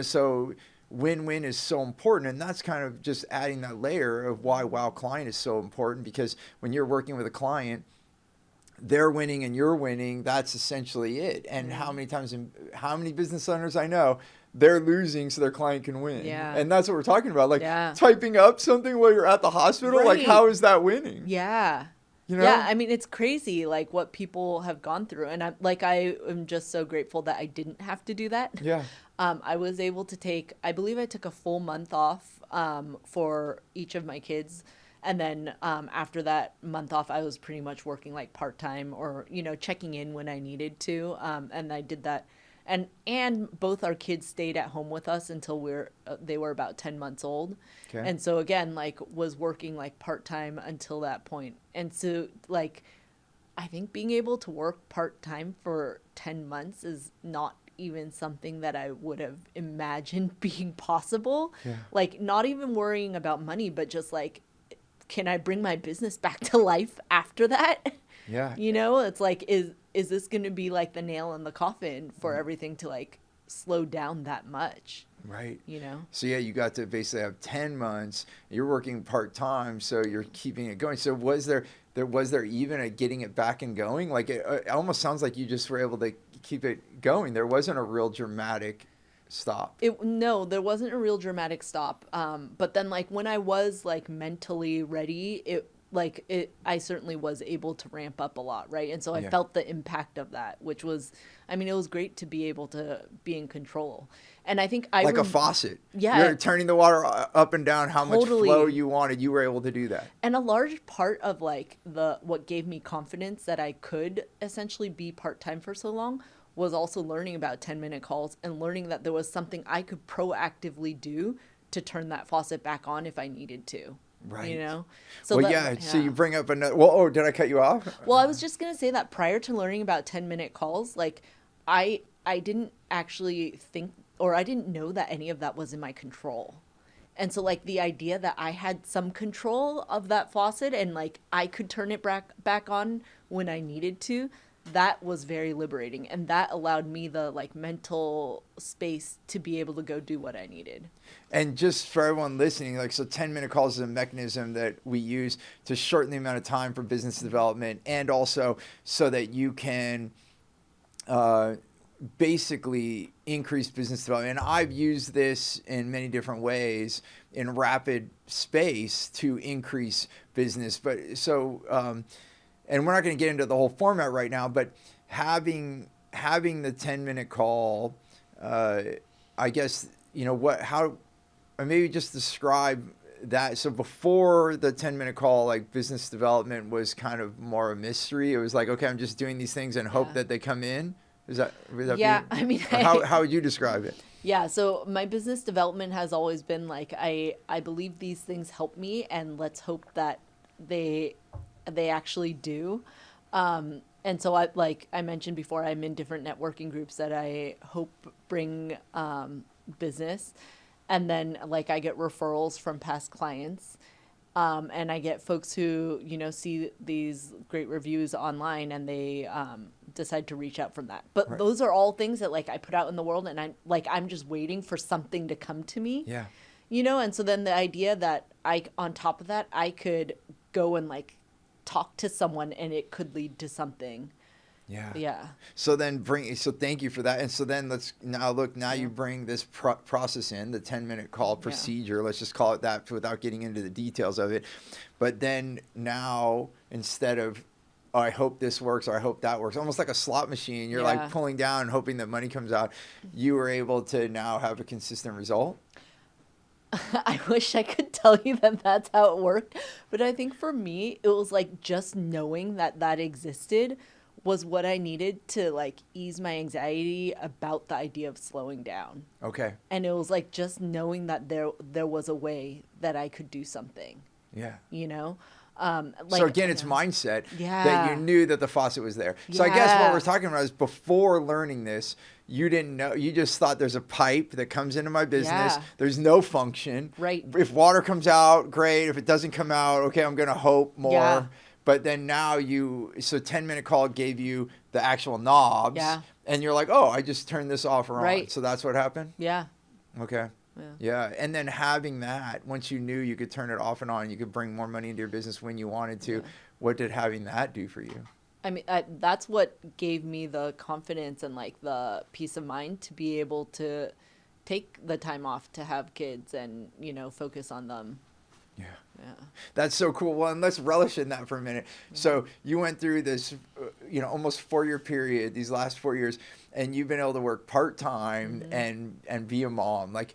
so win-win is so important. And that's kind of just adding that layer of why wow client is so important, because when you're working with a client, they're winning and you're winning. That's essentially it. And how many business owners I know, they're losing so their client can win. Yeah. And that's what we're talking about. Like typing up something while you're at the hospital, like how is that winning? Yeah. Yeah, I mean, it's crazy, like, what people have gone through. And I am just so grateful that I didn't have to do that. Yeah. I was able to I believe I took a full month off for each of my kids. And then after that month off, I was pretty much working like part-time or, checking in when I needed to. And I did that. And both our kids stayed at home with us until they were about 10 months old. Okay. And so again, like was working like part-time until that point. And so like, I think being able to work part-time for 10 months is not even something that I would have imagined being possible. Yeah. Like not even worrying about money, but just like, can I bring my business back to life after that? Yeah. It's like, is this going to be like the nail in the coffin for everything to like slow down that much? Right. So yeah, you got to basically have 10 months. You're working part-time, so you're keeping it going. So was there even a getting it back and going? Like it almost sounds like you just were able to keep it going. There wasn't a real dramatic stop. No, there wasn't a real dramatic stop. But then like when I was like mentally ready, I certainly was able to ramp up a lot, right? And so I felt the impact of that, which was, I mean, it was great to be able to be in control. And I think a faucet. Yeah. You're turning the water up and down how much flow you wanted. You were able to do that. And a large part of like what gave me confidence that I could essentially be part-time for so long was also learning about 10-minute calls and learning that there was something I could proactively do to turn that faucet back on if I needed to. Right. So so you bring up another, did I cut you off? Well, I was just going to say that prior to learning about 10-minute calls, like I didn't actually think, or I didn't know that any of that was in my control. And so like the idea that I had some control of that faucet and like I could turn it back on when I needed to, that was very liberating. And that allowed me the like mental space to be able to go do what I needed. And just for everyone listening, like, so 10-minute calls is a mechanism that we use to shorten the amount of time for business development, and also so that you can basically increase business development. And I've used this in many different ways in rapid space to increase business. But so, and we're not going to get into the whole format right now, but having the 10-minute call, I guess, or maybe just describe that. So before the 10-minute call, like business development was kind of more a mystery. It was like, okay, I'm just doing these things and hope that they come in. Would that I mean, how would you describe it? Yeah. So my business development has always been like, I believe these things help me, and let's hope that they actually do. And so like I mentioned before, I'm in different networking groups that I hope bring business. And then like I get referrals from past clients. And I get folks who, see these great reviews online and they decide to reach out from that. But those are all things that like I put out in the world, and I'm just waiting for something to come to me. Yeah. And so then the idea that on top of that, I could go and like talk to someone and it could lead to something. Yeah. Yeah. So thank you for that. And so then you bring this process in, the 10-minute call procedure. Let's just call it that without getting into the details of it. But then now, instead of, I hope this works or I hope that works, almost like a slot machine, you're like pulling down and hoping that money comes out. You were able to now have a consistent result. I wish I could tell you that that's how it worked, but I think for me, it was like just knowing that that existed was what I needed to like ease my anxiety about the idea of slowing down. Okay. And it was like just knowing that there was a way that I could do something, Yeah. you know? So again, it's mindset that Yeah. you knew that the faucet was there. So I guess what Yeah. we're talking about is before learning this, you didn't know, you just thought there's a pipe that comes into my business. Yeah. There's no function. Right. If water comes out, great. If it doesn't come out, okay, I'm going to hope more. Yeah. But then now so 10-minute call gave you the actual knobs. Yeah. And you're like, oh, I just turned this off or on. Right. So that's what happened? Yeah. Okay. Yeah. Yeah. And then having that, once you knew you could turn it off and on, you could bring more money into your business when you wanted to. Yeah. What did having that do for you? I mean, that's what gave me the confidence and like the peace of mind to be able to take the time off to have kids and, you know, focus on them. Yeah. Yeah. That's so cool. Well, and let's relish in that for a minute. So you went through this, almost 4-year period, these last 4 years, and you've been able to work part-time and be a mom. Like,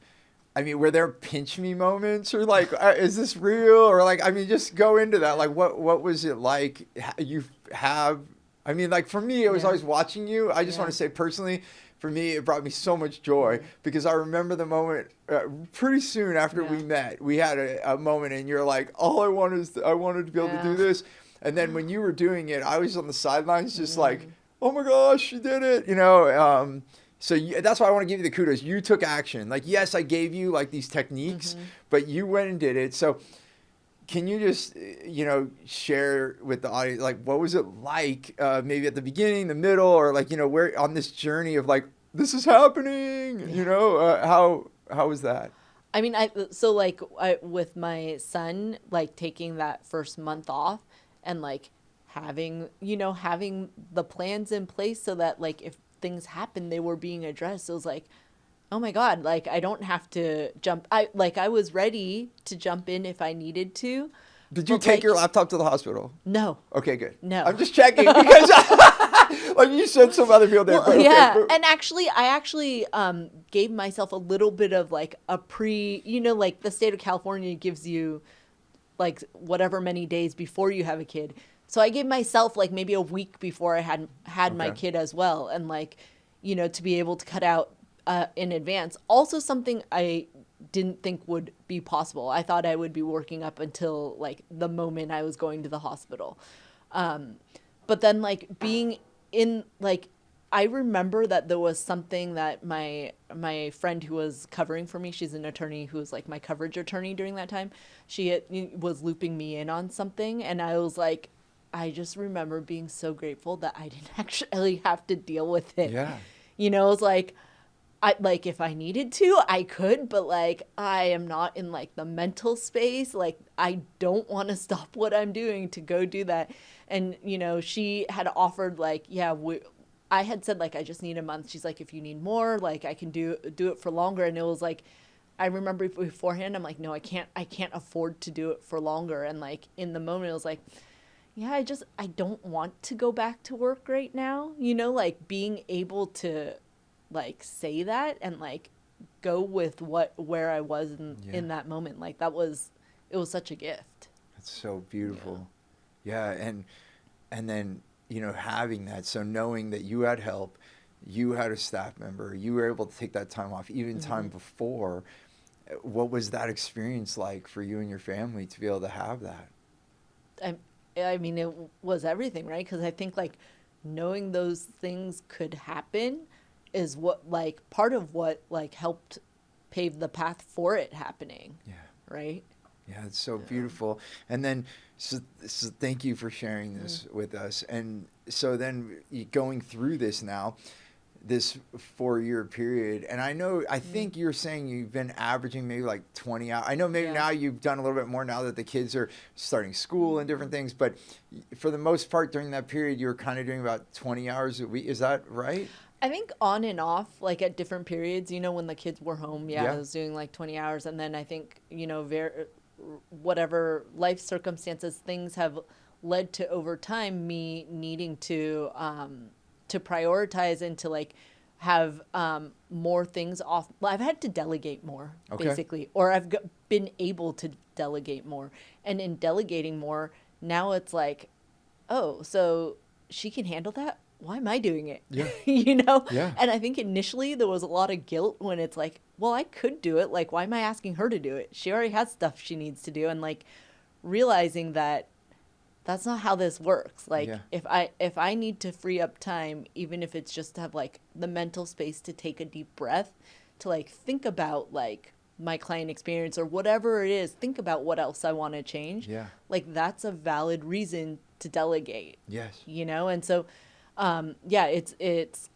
I mean, were there pinch me moments or like, is this real? Or like, I mean, just go into that. Like, what was it like? I mean, like for me, it was always watching you. I just want to say personally, for me, it brought me so much joy because I remember the moment pretty soon after we met, we had a moment and you're like, all I want is, I wanted to be able to do this. And then when you were doing it, I was on the sidelines just like, oh my gosh, you did it, So that's why I want to give you the kudos. You took action. Like, yes, I gave you like these techniques, but you went and did it. So can you just, share with the audience, like, what was it like, maybe at the beginning, the middle, or like, where on this journey of like, this is happening, how was that? I mean, with my son, like taking that first month off and like having the plans in place so that like if things happen, they were being addressed. It was like, oh my God, like I don't have to jump. I was ready to jump in if I needed to. Did you take your laptop to the hospital? No. Okay, good. No. I'm just checking because like you said some other people there. Well, but okay. Yeah. And I gave myself a little bit of like a like the state of California gives you like whatever many days before you have a kid. So I gave myself like maybe a week before I had my kid as well. And like, to be able to cut out in advance. Also something I didn't think would be possible. I thought I would be working up until like the moment I was going to the hospital. But then like being in like, I remember that there was something that my friend who was covering for me, she's an attorney who was like my coverage attorney during that time. Was looping me in on something. And I was like, I just remember being so grateful that I didn't actually have to deal with it. Yeah. It was like, if I needed to, I could, but like, I am not in like the mental space. Like, I don't want to stop what I'm doing to go do that. And, she had offered like, I had said like, I just need a month. She's like, if you need more, like I can do it for longer. And it was like, I remember beforehand, I'm like, no, I can't afford to do it for longer. And like in the moment, it was like, yeah, I don't want to go back to work right now. Like being able to like say that and like go with where I was in that moment. Like it was such a gift. That's so beautiful. Yeah. And then, having that, so knowing that you had help, you had a staff member, you were able to take that time off, even time before. What was that experience like for you and your family to be able to have that? I mean, it was everything, right? Because I think like knowing those things could happen is what like part of what like helped pave the path for it happening. Yeah. Right. Yeah, it's so beautiful. And then, so thank you for sharing this with us. And so then going through this now, this 4-year period, and I think you're saying you've been averaging maybe like 20 hours. I know maybe now you've done a little bit more now that the kids are starting school and different things, but for the most part during that period, you were kind of doing about 20 hours a week. Is that right? I think on and off, like at different periods, when the kids were home, I was doing like 20 hours. And then I think, whatever life circumstances, things have led to over time, me needing to prioritize and to like have more things off. Well, I've had to delegate more, Okay. basically, or I've been able to delegate more. And in delegating more, now it's like, oh, so she can handle that? Why am I doing it? Yeah. You know? Yeah. And I think initially there was a lot of guilt when it's like, well, I could do it. Like, why am I asking her to do it? She already has stuff she needs to do. And like realizing that that's not how this works. Like Yeah. if I need to free up time, even if it's just to have like the mental space to take a deep breath, to like think about like my client experience or whatever it is, think about what else I want to change. Yeah. Like that's a valid reason to delegate. Yes. You know? And so yeah, it's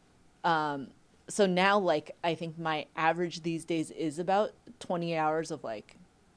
so now like I think my average these days is about 20 hours of like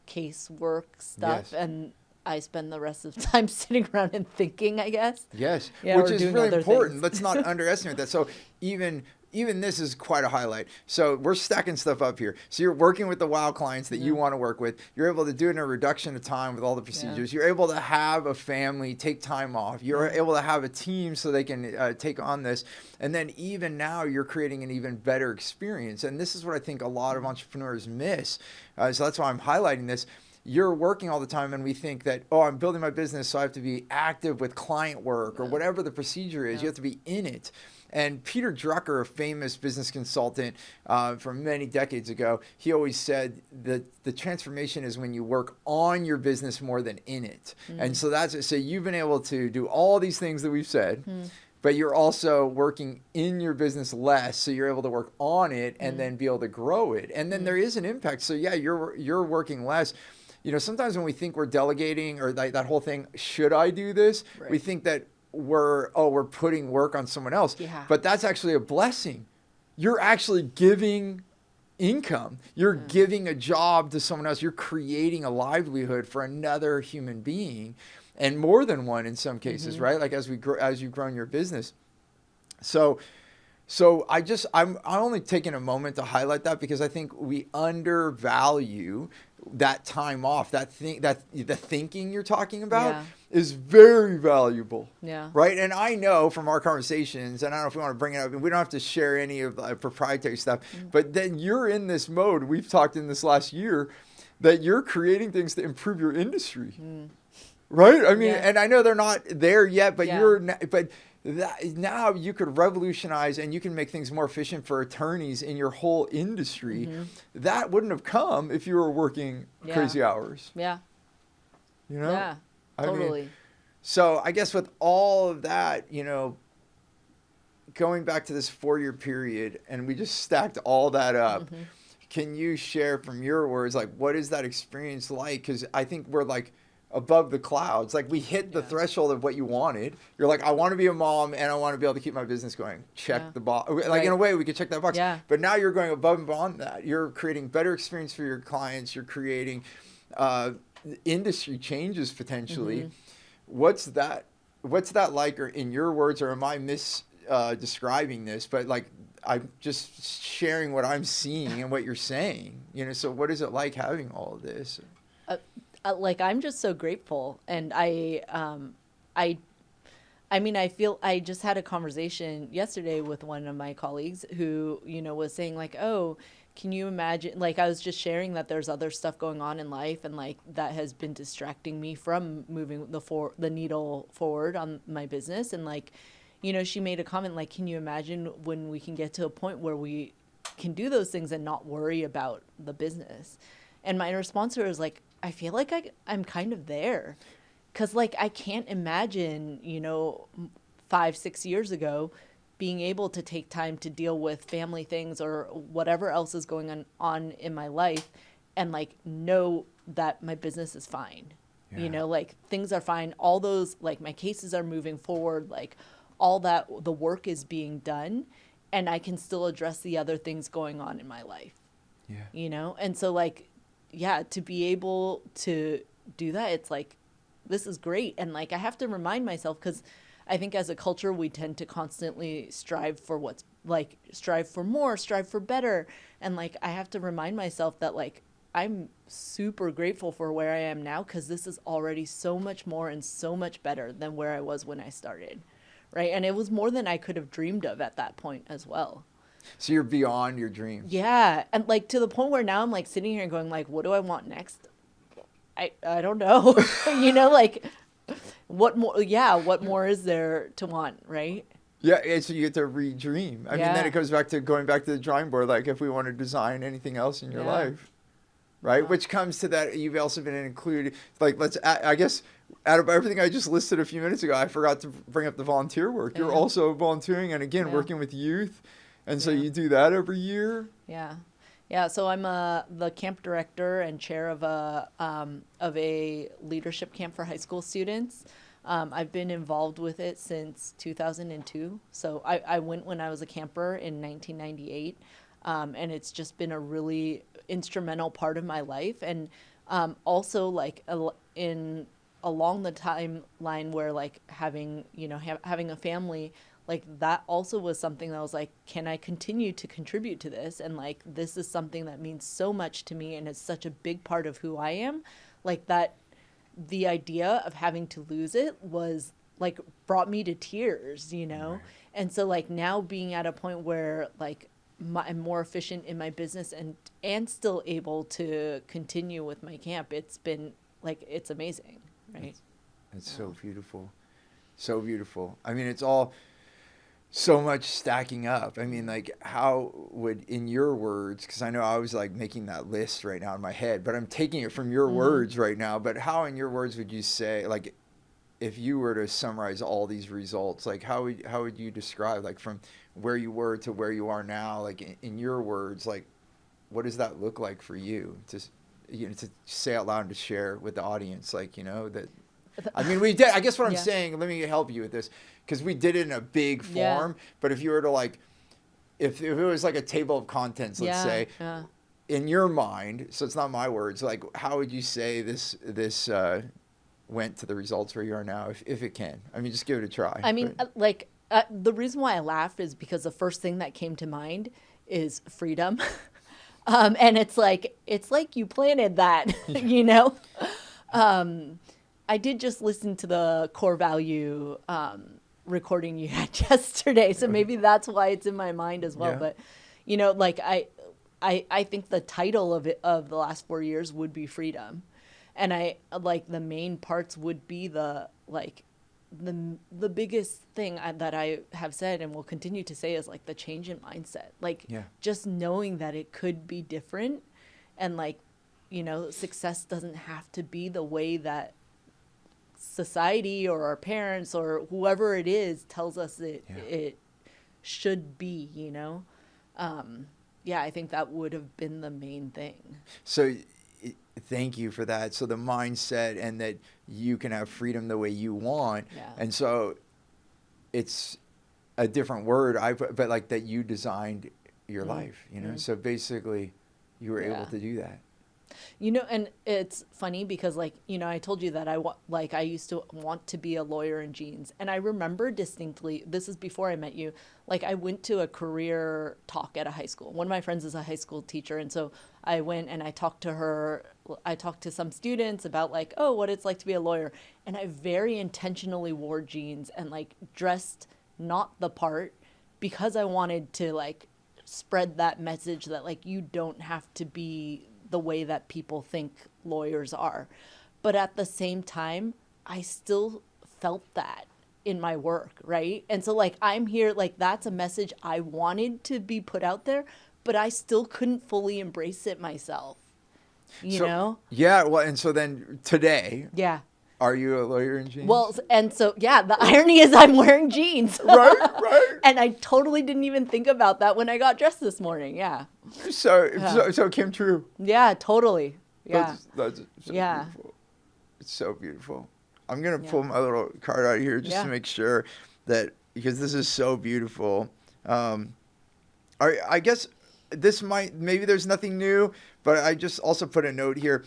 casework stuff, Yes. and I spend the rest of the time sitting around and thinking, I guess. Yes, Yeah, which or is doing really other important. things. Let's not underestimate that. So even this is quite a highlight. So we're stacking stuff up here. So you're working with the wow clients that you want to work with. You're able to do it in a reduction of time with all the procedures. You're able to have a family take time off. You're able to have a team so they can take on this. And then even now you're creating an even better experience. And this is what I think a lot of entrepreneurs miss. So that's why I'm highlighting this. You're working all the time and we think that, oh, I'm building my business, so I have to be active with client work or whatever the procedure is. You have to be in it. And Peter Drucker, a famous business consultant from many decades ago, he always said that the transformation is when you work on your business more than in it. And so that's it. So you've been able to do all these things that we've said, but you're also working in your business less, so you're able to work on it and then be able to grow it. And then there is an impact. So yeah, you're working less. You know, sometimes when we think we're delegating or like that whole thing, should I do this? Right. We think that we're putting work on someone else. Yeah. But that's actually a blessing. You're actually giving income. You're giving a job to someone else. You're creating a livelihood for another human being, and more than one in some cases, right? Like as you've grown your business. So I'm only taking a moment to highlight that because I think we undervalue that time off, that the thinking you're talking about is very valuable. Yeah. Right. And I know from our conversations, and I don't know if we want to bring it up, and we don't have to share any of the proprietary stuff, but then you're in this mode. We've talked in this last year that you're creating things to improve your industry. Right. I mean, and I know they're not there yet, but now you could revolutionize and you can make things more efficient for attorneys in your whole industry. That wouldn't have come if you were working crazy hours. Yeah. You know? Yeah. Totally. I mean, so I guess with all of that, you know, going back to this 4-year period, and we just stacked all that up. Can you share from your words, like, what is that experience like? Because I think we're like above the clouds. Like we hit the threshold of what you wanted. You're like, I want to be a mom and I want to be able to keep my business going. Check the box. Like in a way we could check that box. But now you're going above and beyond that. You're creating better experience for your clients. You're creating industry changes potentially. What's that like, or in your words, or am I describing this? But like, I'm just sharing what I'm seeing and what you're saying, you know, so what is it like having all of this? Like, I'm just so grateful. And I mean, I feel I just had a conversation yesterday with one of my colleagues who, you know, was saying like, oh, can you imagine, like, I was just sharing that there's other stuff going on in life and like that has been distracting me from moving the needle forward on my business. And like, you know, she made a comment like, can you imagine when we can get to a point where we can do those things and not worry about the business? And my response to her is like, I feel like I'm kind of there. Because, like, I can't imagine, you know, 5-6 years ago being able to take time to deal with family things or whatever else is going on in my life and, like, know that my business is fine. Yeah. You know, like, things are fine. All those, like, my cases are moving forward. Like, all that, the work is being done. And I can still address the other things going on in my life. Yeah. You know? And so, like, yeah, to be able to do that, it's like, this is great. And like, I have to remind myself, because I think as a culture, we tend to constantly strive for strive for more, strive for better. And like, I have to remind myself that like, I'm super grateful for where I am now, because this is already so much more and so much better than where I was when I started. Right. And it was more than I could have dreamed of at that point as well. So you're beyond your dreams. Yeah. And like to the point where now I'm like sitting here and going like, what do I want next? I don't know. Like what more is there to want, right? Yeah, and so you get to re-dream. I mean, then Yeah. it goes back to going back to the drawing board, like if we want to design anything else in your Yeah. life, right? Yeah. Which comes to that, you've also been included, like, I guess, out of everything I just listed a few minutes ago, I forgot to bring up the volunteer work. You're Yeah. also volunteering and, again, Yeah. working with youth. And so Yeah. you do that every year? Yeah. Yeah, so I'm the camp director and chair of a leadership camp for high school students. I've been involved with it since 2002. So I went when I was a camper in 1998, and it's just been a really instrumental part of my life. And also like along the timeline where like having having a family, like that also was something that was like, can I continue to contribute to this? And like, this is something that means so much to me and it's such a big part of who I am. Like that, the idea of having to lose it was like, brought me to tears, Right. And so like now being at a point where like I'm more efficient in my business and still able to continue with my camp, it's been like, it's amazing, right? It's so beautiful. So beautiful. I mean, it's all so much stacking up. I mean, like, how would, in your words, because I know I was like making that list right now in my head, but I'm taking it from your words right now. But how, in your words, would you say, like, if you were to summarize all these results, like, how would you describe, like, from where you were to where you are now, like, in your words, like, what does that look like for you to say out loud and to share with the audience, like, that. I mean, we did. I guess what I'm saying, let me help you with this, because we did it in a big form. But if you were to like, if it was like a table of contents, let's say, in your mind, so it's not my words, like how would you say this went to the results where you are now, if it can? I mean, just give it a try. I mean, the reason why I laughed is because the first thing that came to mind is freedom. And it's like you planted that, I did just listen to the core value recording you had yesterday, so maybe that's why it's in my mind as well. Yeah. But like I think the title of the last 4 years would be freedom, and I like the main parts would be the biggest thing that I have said and will continue to say is like the change in mindset, like just knowing that it could be different, and like success doesn't have to be the way that society or our parents or whoever it is tells us it should be, I think that would have been the main thing. So thank you for that. So the mindset, and that you can have freedom the way you want. And so it's a different word, but like that you designed your life, so basically you were able to do that. And it's funny because I told you that I used to want to be a lawyer in jeans. And I remember distinctly, this is before I met you, like I went to a career talk at a high school. One of my friends is a high school teacher. And so I went and I talked to some students about like, oh, what it's like to be a lawyer. And I very intentionally wore jeans and like dressed not the part because I wanted to like spread that message that like, you don't have to be the way that people think lawyers are. But at the same time, I still felt that in my work, right? And so like I'm here, like that's a message I wanted to be put out there, but I still couldn't fully embrace it myself. You know? Yeah, well, and so then today, are you a lawyer in jeans? Well, and so the irony is I'm wearing jeans. Right. And I totally didn't even think about that when I got dressed this morning. So it came true. Yeah, totally. Yeah. That's so beautiful. It's so beautiful. I'm going to pull my little card out of here just to make sure that, because this is so beautiful. I guess maybe there's nothing new, but I just also put a note here.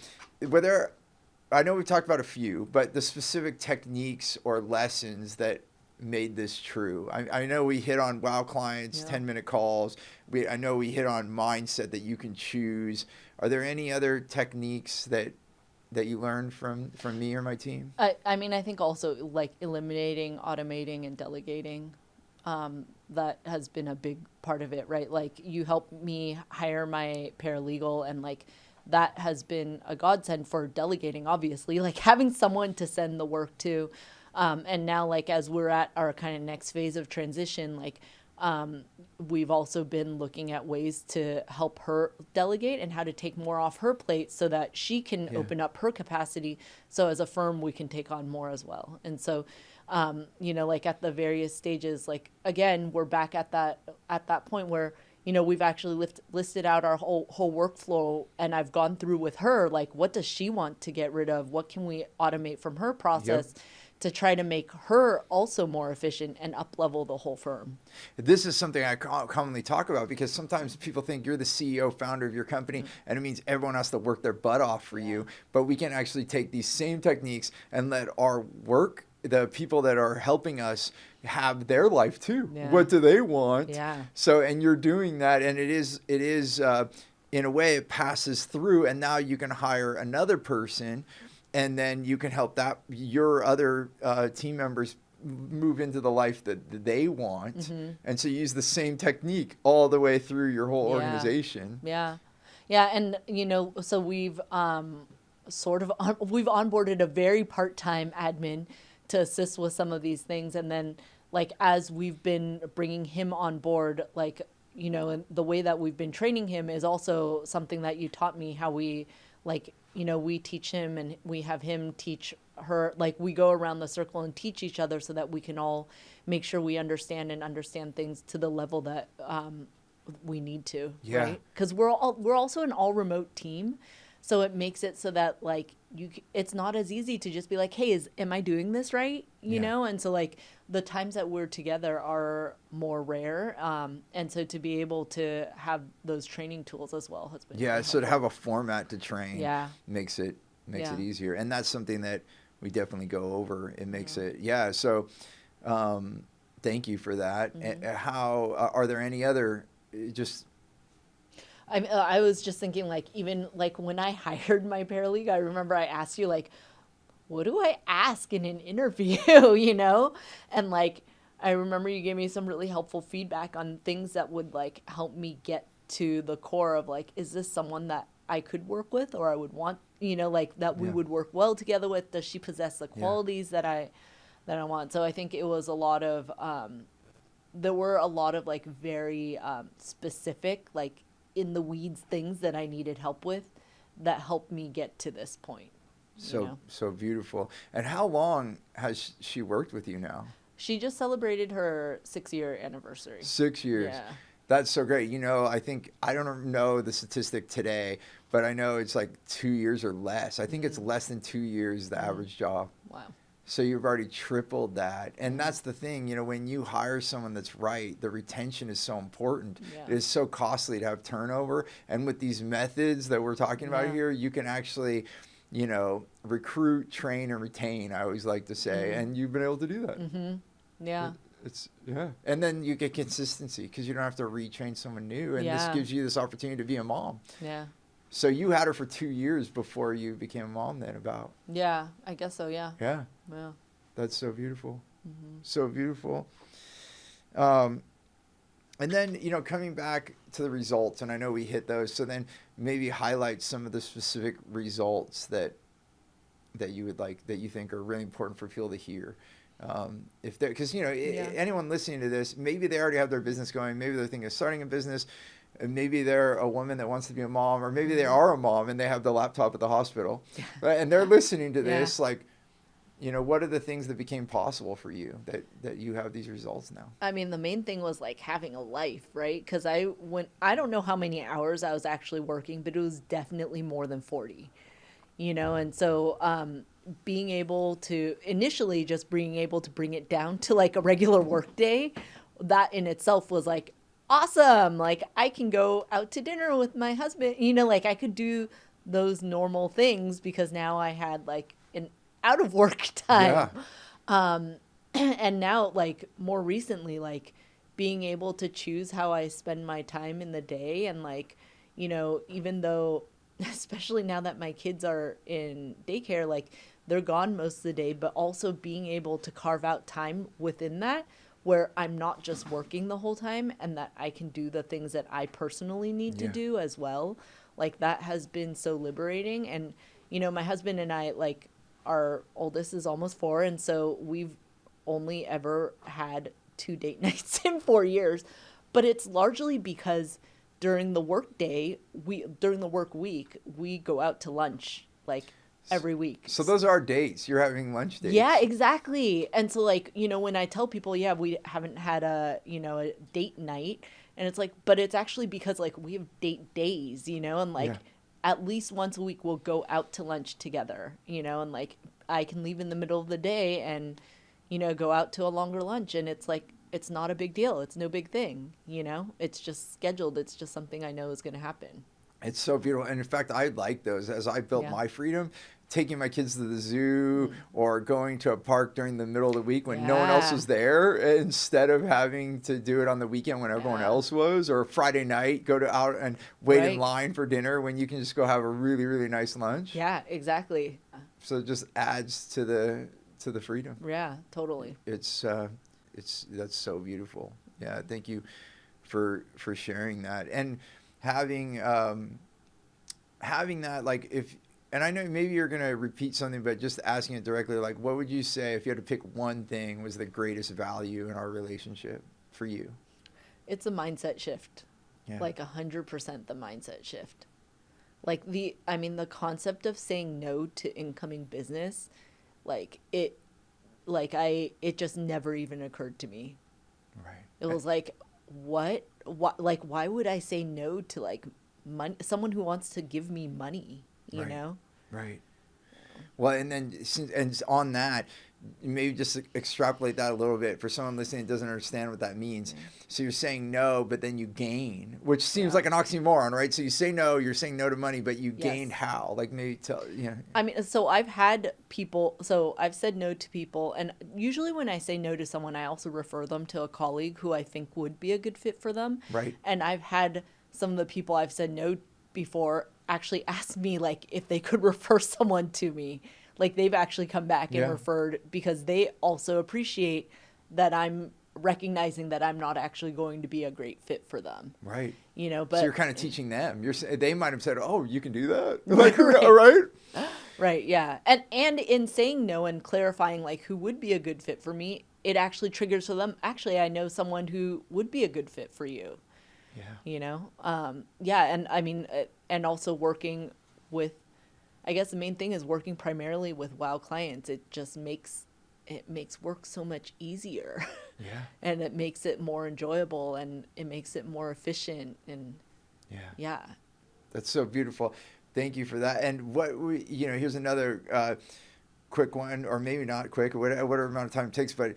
I know we've talked about a few, but the specific techniques or lessons that made this true. I know we hit on wow clients, 10-minute calls. I know we hit on mindset that you can choose. Are there any other techniques that you learned from me or my team? I mean, I think also like eliminating, automating, and delegating. that has been a big part of it, right? Like you helped me hire my paralegal, and like that has been a godsend for delegating, obviously, like having someone to send the work to. And now, like, as we're at our kind of next phase of transition, like, we've also been looking at ways to help her delegate and how to take more off her plate so that she can open up her capacity. So as a firm, we can take on more as well. And so, like at the various stages, like, again, we're back at that point where, we've actually listed out our whole workflow, and I've gone through with her, like, what does she want to get rid of? What can we automate from her process? Yep. To try to make her also more efficient and up-level the whole firm. This is something I commonly talk about because sometimes people think you're the CEO, founder of your company, and it means everyone has to work their butt off for you. But we can actually take these same techniques and let our work, the people that are helping us, have their life too. Yeah. What do they want? Yeah. So, and you're doing that, and it is in a way it passes through, and now you can hire another person. And then you can help your other team members move into the life that they want. Mm-hmm. And so you use the same technique all the way through your whole organization. Yeah. Yeah. And, so we've we've onboarded a very part-time admin to assist with some of these things. And then, like, as we've been bringing him on board, like, and the way that we've been training him is also something that you taught me, how we, like, we teach him and we have him teach her, like we go around the circle and teach each other so that we can all make sure we understand things to the level that we need to, right? Because we're also an all remote team. So it makes it so that like it's not as easy to just be like, hey, am I doing this right? You know? And so like the times that we're together are more rare. And so to be able to have those training tools as well has been really so to have a format to train makes it easier. And that's something that we definitely go over. It makes it, So thank you for that. Mm-hmm. How are there any other just... I was just thinking, like, even like when I hired my paralegal, I remember I asked you, like, what do I ask in an interview, And like, I remember you gave me some really helpful feedback on things that would like help me get to the core of like, is this someone that I could work with or I would want, like that we would work well together with? Does she possess the qualities that I want? So I think it was a lot of, there were a lot of like very specific, like, in the weeds things that I needed help with that helped me get to this point. So beautiful. And how long has she worked with you now? She just celebrated her 6-year anniversary. 6 years. Yeah. That's so great. I think, I don't know the statistic today, but I know it's like 2 years or less. I think it's less than 2 years, the average job. Wow. So you've already tripled that. And that's the thing, when you hire someone that's right, the retention is so important. Yeah. It is so costly to have turnover. And with these methods that we're talking about here, you can actually, recruit, train, and retain, I always like to say. Mm-hmm. And you've been able to do that. Mm-hmm. Yeah. And then you get consistency because you don't have to retrain someone new. And this gives you this opportunity to be a mom. Yeah. So you had her for 2 years before you became a mom then about. Yeah, I guess so, yeah. Yeah. Yeah. That's so beautiful. Mm-hmm. So beautiful. And then, coming back to the results, and I know we hit those, so then maybe highlight some of the specific results that you would like, that you think are really important for people to hear. Because, anyone listening to this, maybe they already have their business going, maybe they're thinking of starting a business, and maybe they're a woman that wants to be a mom, or maybe they are a mom and they have the laptop at the hospital, right? And they're listening to this, like, what are the things that became possible for you that you have these results now? I mean, the main thing was like having a life, right? Because I don't know how many hours I was actually working, but it was definitely more than 40, and so being able to being able to bring it down to like a regular work day, that in itself was like awesome. Like I can go out to dinner with my husband, like I could do those normal things because now I had like an out of work time. And now like more recently, like being able to choose how I spend my time in the day. And like, even though, especially now that my kids are in daycare, like they're gone most of the day, but also being able to carve out time within that where I'm not just working the whole time, and that I can do the things that I personally need to Yeah. do as well. Like that has been so liberating. And, my husband and I, like, our oldest is almost 4. And so we've only ever had 2 date nights in 4 years. But it's largely because during the work day, during the work week, we go out to lunch like every week. So those are dates. You're having lunch dates. Yeah, exactly. And so, like, when I tell people, yeah, we haven't had a date night, and it's like, but it's actually because, like, we have date days, and like Yeah. at least once a week we'll go out to lunch together, and like I can leave in the middle of the day and, go out to a longer lunch, and it's like, it's not a big deal. It's no big thing, It's just scheduled. It's just something I know is going to happen. It's so beautiful. And in fact, I like those as I built Yeah. my freedom, taking my kids to the zoo or going to a park during the middle of the week when no one else Yeah. was there, instead of having to do it on the weekend when everyone Yeah. else was, or Friday night, go to out and wait in Right. line for dinner when you can just go have a really, really nice lunch. Yeah, exactly. So it just adds to the freedom. Yeah, totally. It's that's so beautiful. Yeah, thank you for sharing that. And having having that, like, if, and I know maybe you're gonna repeat something, but just asking it directly, like, what would you say if you had to pick one thing was the greatest value in our relationship for you? It's a mindset shift. Yeah. Like 100% the mindset shift. Like the concept of saying no to incoming business, it just never even occurred to me. Right. It was like, what, like, why would I say no to, like, someone who wants to give me money, you Right. know? Right. Well, and then on that, maybe just extrapolate that a little bit for someone listening that doesn't understand what that means. So you're saying no, but then you gain, which seems Yeah. like an oxymoron, right? So you say no, you're saying no to money, but you Yes. gained how? Like, maybe tell, yeah. So I've said no to people, and usually when I say no to someone, I also refer them to a colleague who I think would be a good fit for them. Right. And I've had some of the people I've said no before actually ask me, like, if they could refer someone to me. Like, they've actually come back and Yeah. referred, because they also appreciate that I'm recognizing that I'm not actually going to be a great fit for them. Right. But So you're kind of teaching them. They might have said, "Oh, you can do that." Right. Like, all right. Right, yeah. And in saying no and clarifying, like, who would be a good fit for me, it actually triggers for them, actually, I know someone who would be a good fit for you. Yeah. Yeah, and also working with, I guess the main thing is working primarily with WOW clients. It just makes work so much easier. Yeah. And it makes it more enjoyable, and it makes it more efficient, and yeah. That's so beautiful. Thank you for that. And here's another quick one, or maybe not quick, whatever amount of time it takes. But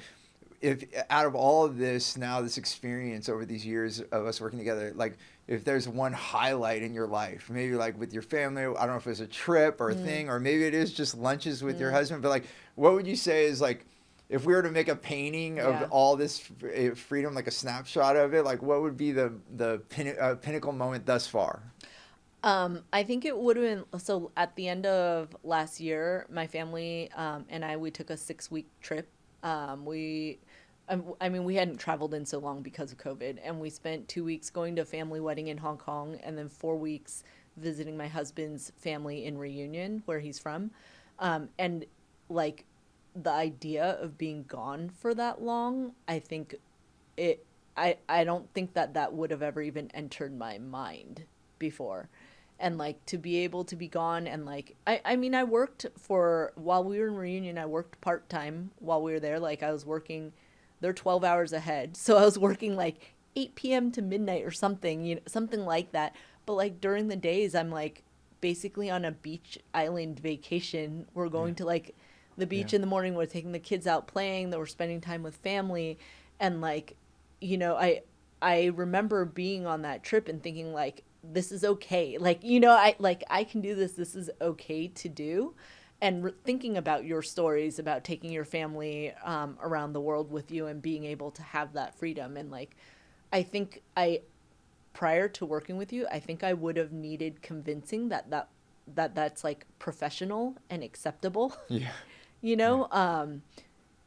if out of all of this now, this experience over these years of us working together, like, if there's one highlight in your life, maybe like with your family, I don't know if it's a trip or a thing, or maybe it is just lunches with your husband, but like, what would you say is, like, if we were to make a painting of all this freedom, like a snapshot of it, like, what would be the pinnacle moment thus far? I think it would have been, so at the end of last year, my family and we took a 6-week trip. We hadn't traveled in so long because of COVID, and we spent 2 weeks going to a family wedding in Hong Kong, and then 4 weeks visiting my husband's family in Reunion, where he's from. And, like, the idea of being gone for that long, I think I don't think that would have ever even entered my mind before. And, like, to be able to be gone, and, like, I worked while we were in Reunion, I worked part-time while we were there. Like, I was working, they're 12 hours ahead. So I was working, like, 8 p.m. to midnight or something, something like that. But, like, during the days, I'm, like, basically on a beach island vacation. We're going to, like, the beach in the morning. We're taking the kids out playing. That we're spending time with family. And, like, I remember being on that trip and thinking, like, this is okay. Like, I can do this. This is okay to do. And thinking about your stories about taking your family around the world with you and being able to have that freedom. And, like, I think prior to working with you, I think I would have needed convincing that's like professional and acceptable. Yeah.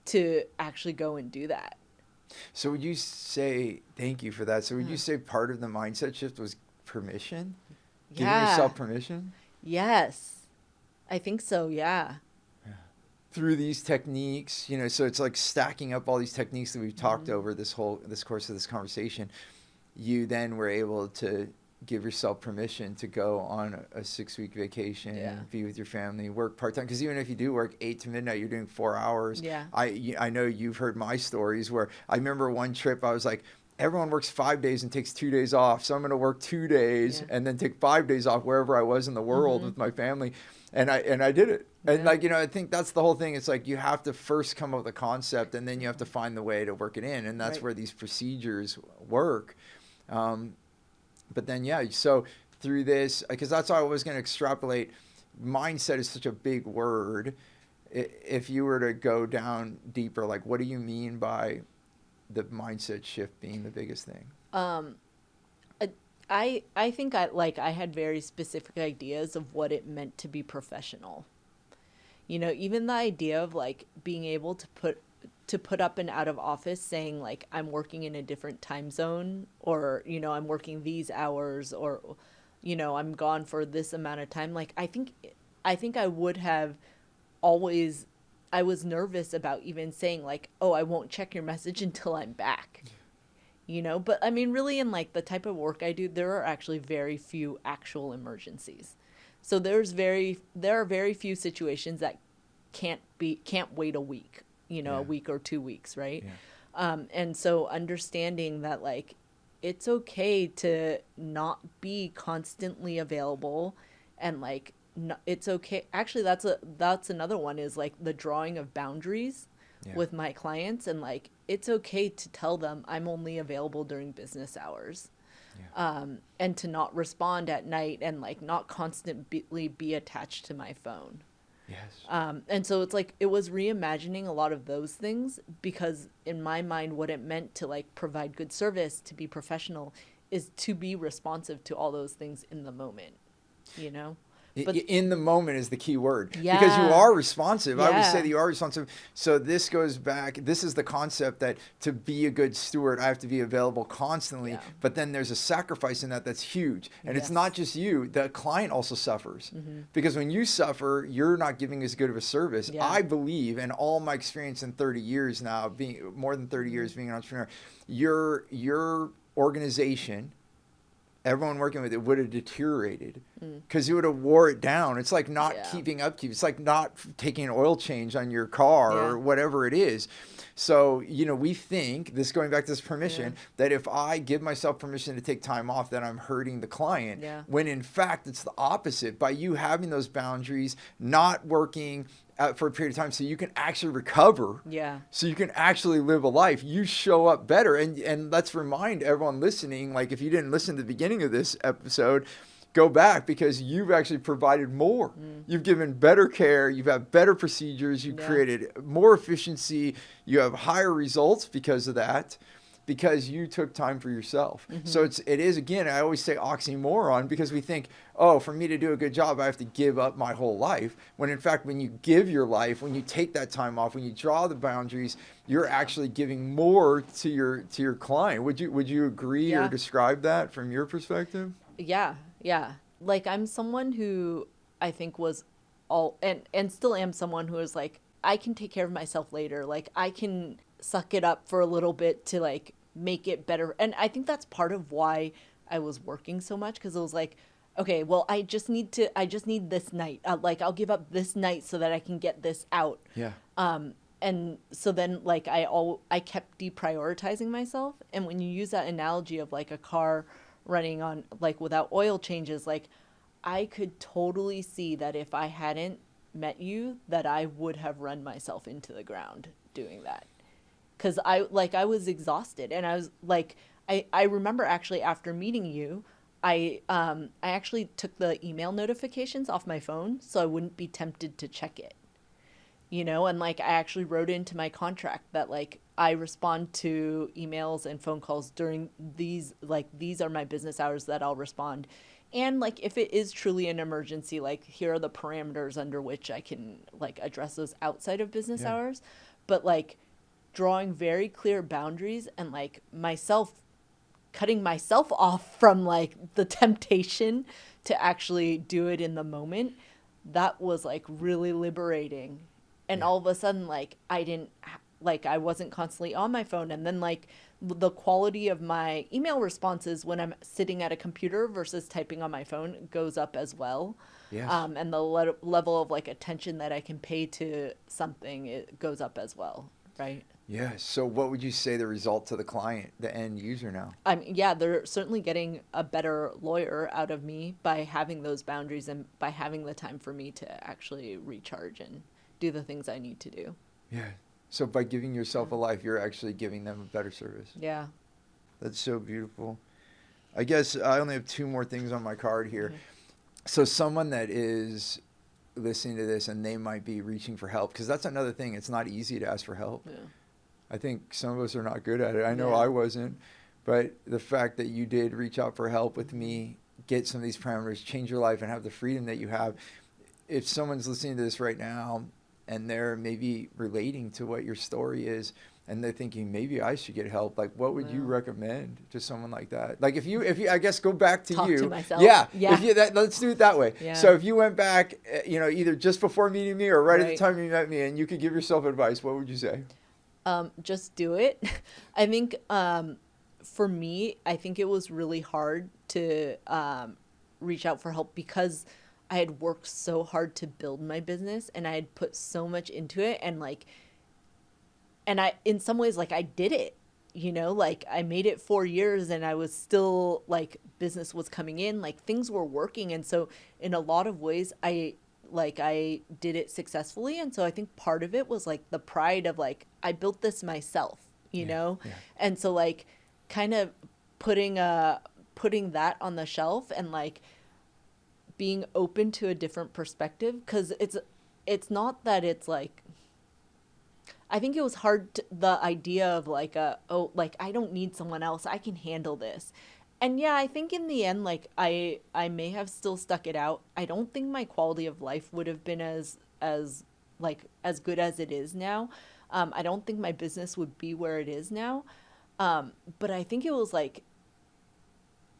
To actually go and do that. So would you say, thank you for that. So would you say part of the mindset shift was permission? Giving Yeah. yourself permission? Yes. I think so. Yeah. Through these techniques, you know, so it's like stacking up all these techniques that we've talked Mm-hmm. over this course of this conversation. You then were able to give yourself permission to go on a 6-week vacation, Yeah. be with your family, work part-time. Because even if you do work 8 to midnight, you're doing 4 hours. Yeah. I know you've heard my stories where I remember one trip I was like, everyone works 5 days and takes 2 days off. So I'm going to work 2 days Yeah. and then take 5 days off wherever I was in the world with my family. And I did it. And Yeah. like, you know, I think that's the whole thing. It's like you have to first come up with a concept and then you have to find the way to work it in. And that's Right. where these procedures work. But then, yeah, so through this, because that's how I was going to extrapolate. Mindset is such a big word. If you were to go down deeper, like, what do you mean by the mindset shift being the biggest thing? I think I had very specific ideas of what it meant to be professional. You know, even the idea of like being able to put up an out of office saying like I'm working in a different time zone, or you know, I'm working these hours, or you know, I'm gone for this amount of time. Like I think I would have always, I was nervous about even saying like, oh, I won't check your message until I'm back. You know, but I mean, really, in like the type of work I do, there are actually very few actual emergencies. So there are very few situations that can't wait a week, you know, Yeah. a week or 2 weeks, right? Yeah. And so understanding that like it's okay to not be constantly available, and like no, it's okay. Actually, that's another one, is like the drawing of boundaries Yeah. with my clients, and like it's okay to tell them I'm only available during business hours. Yeah. And to not respond at night, and like not constantly be attached to my phone. Yes. And so it's like it was reimagining a lot of those things, because in my mind what it meant to like provide good service, to be professional, is to be responsive to all those things in the moment, you know? But In the moment is the key word, Yeah. because you are responsive. I always say Yeah. that you are responsive. So this goes back. This is the concept that to be a good steward, I have to be available constantly. Yeah. But then there's a sacrifice in that that's huge. And it's Yes. not just you. The client also suffers. Mm-hmm. Because when you suffer, you're not giving as good of a service. Yeah. I believe, and all my experience in 30 years now, being more than 30 years being an entrepreneur, your organization, everyone working with it, would have deteriorated because you would have wore it down. It's like not Yeah. keeping upkeep. It's like not taking an oil change on your car Yeah. or whatever it is. So, you know, we think, this going back to this permission, that if I give myself permission to take time off, that I'm hurting the client. Yeah. When in fact, it's the opposite. By you having those boundaries, not working for a period of time so you can actually recover. Yeah. So you can actually live a life, you show up better. And let's remind everyone listening, like if you didn't listen to the beginning of this episode, go back, because you've actually provided more. You've given better care, you've had better procedures, you Yeah. created more efficiency, you have higher results because of that, because you took time for yourself. So it is, again, I always say oxymoron, because we think, oh, for me to do a good job, I have to give up my whole life. When in fact, when you give your life, when you take that time off, when you draw the boundaries, you're actually giving more to your client. Would you agree or Yeah. describe that from your perspective? Yeah. Yeah. Like I'm someone who I think was and still am someone who is like, I can take care of myself later. Like I can suck it up for a little bit to like make it better. And I think that's part of why I was working so much, because it was like, okay, well, I just need this night. Like I'll give up this night so that I can get this out. Yeah. And so then like I kept deprioritizing myself. And when you use that analogy of like a car running on like without oil changes, like I could totally see that if I hadn't met you, that I would have run myself into the ground doing that. Cause I was exhausted, and I was like, I remember actually after meeting you, I actually took the email notifications off my phone so I wouldn't be tempted to check it. You know, and like I actually wrote into my contract that like I respond to emails and phone calls during these are my business hours that I'll respond. And like if it is truly an emergency, like here are the parameters under which I can like address those outside of business Yeah. hours. But like drawing very clear boundaries and like cutting myself off from like the temptation to actually do it in the moment, that was like really liberating. And all of a sudden, like I wasn't constantly on my phone. And then like the quality of my email responses when I'm sitting at a computer versus typing on my phone goes up as well. Yes. And the level of like attention that I can pay to something, it goes up as well. Right. Yeah. So what would you say the result to the client, the end user now? Yeah, they're certainly getting a better lawyer out of me by having those boundaries and by having the time for me to actually recharge and do the things I need to do. Yeah. So by giving yourself a life, you're actually giving them a better service. Yeah. That's so beautiful. I guess I only have 2 more things on my card here. Mm-hmm. So someone that is listening to this and they might be reaching for help, because that's another thing. It's not easy to ask for help. Yeah. I think some of us are not good at it. I know Yeah. I wasn't. But the fact that you did reach out for help with me, get some of these parameters, change your life, and have the freedom that you have. If someone's listening to this right now and they're maybe relating to what your story is, and they're thinking, maybe I should get help, like what would you recommend to someone like that? Like if you I guess go back to Talk you. to myself. Yeah. Yeah. Let's do it that way. Yeah. So if you went back, either just before meeting me or right at the Right. time you met me, and you could give yourself advice, what would you say? Just do it. I think for me, I think it was really hard to reach out for help because I had worked so hard to build my business and I had put so much into it, and I, in some ways, like I did it, like I made it 4 years and I was still like, business was coming in, like things were working. And so in a lot of ways, I did it successfully. And so I think part of it was like the pride of like, I built this myself, you know? Yeah. And so like kind of putting that on the shelf and like being open to a different perspective. 'Cause it's not that it's like, I think it was hard the idea of like, like I don't need someone else. I can handle this. And yeah, I think in the end, like I may have still stuck it out. I don't think my quality of life would have been as good as it is now. I don't think my business would be where it is now. But I think it was like,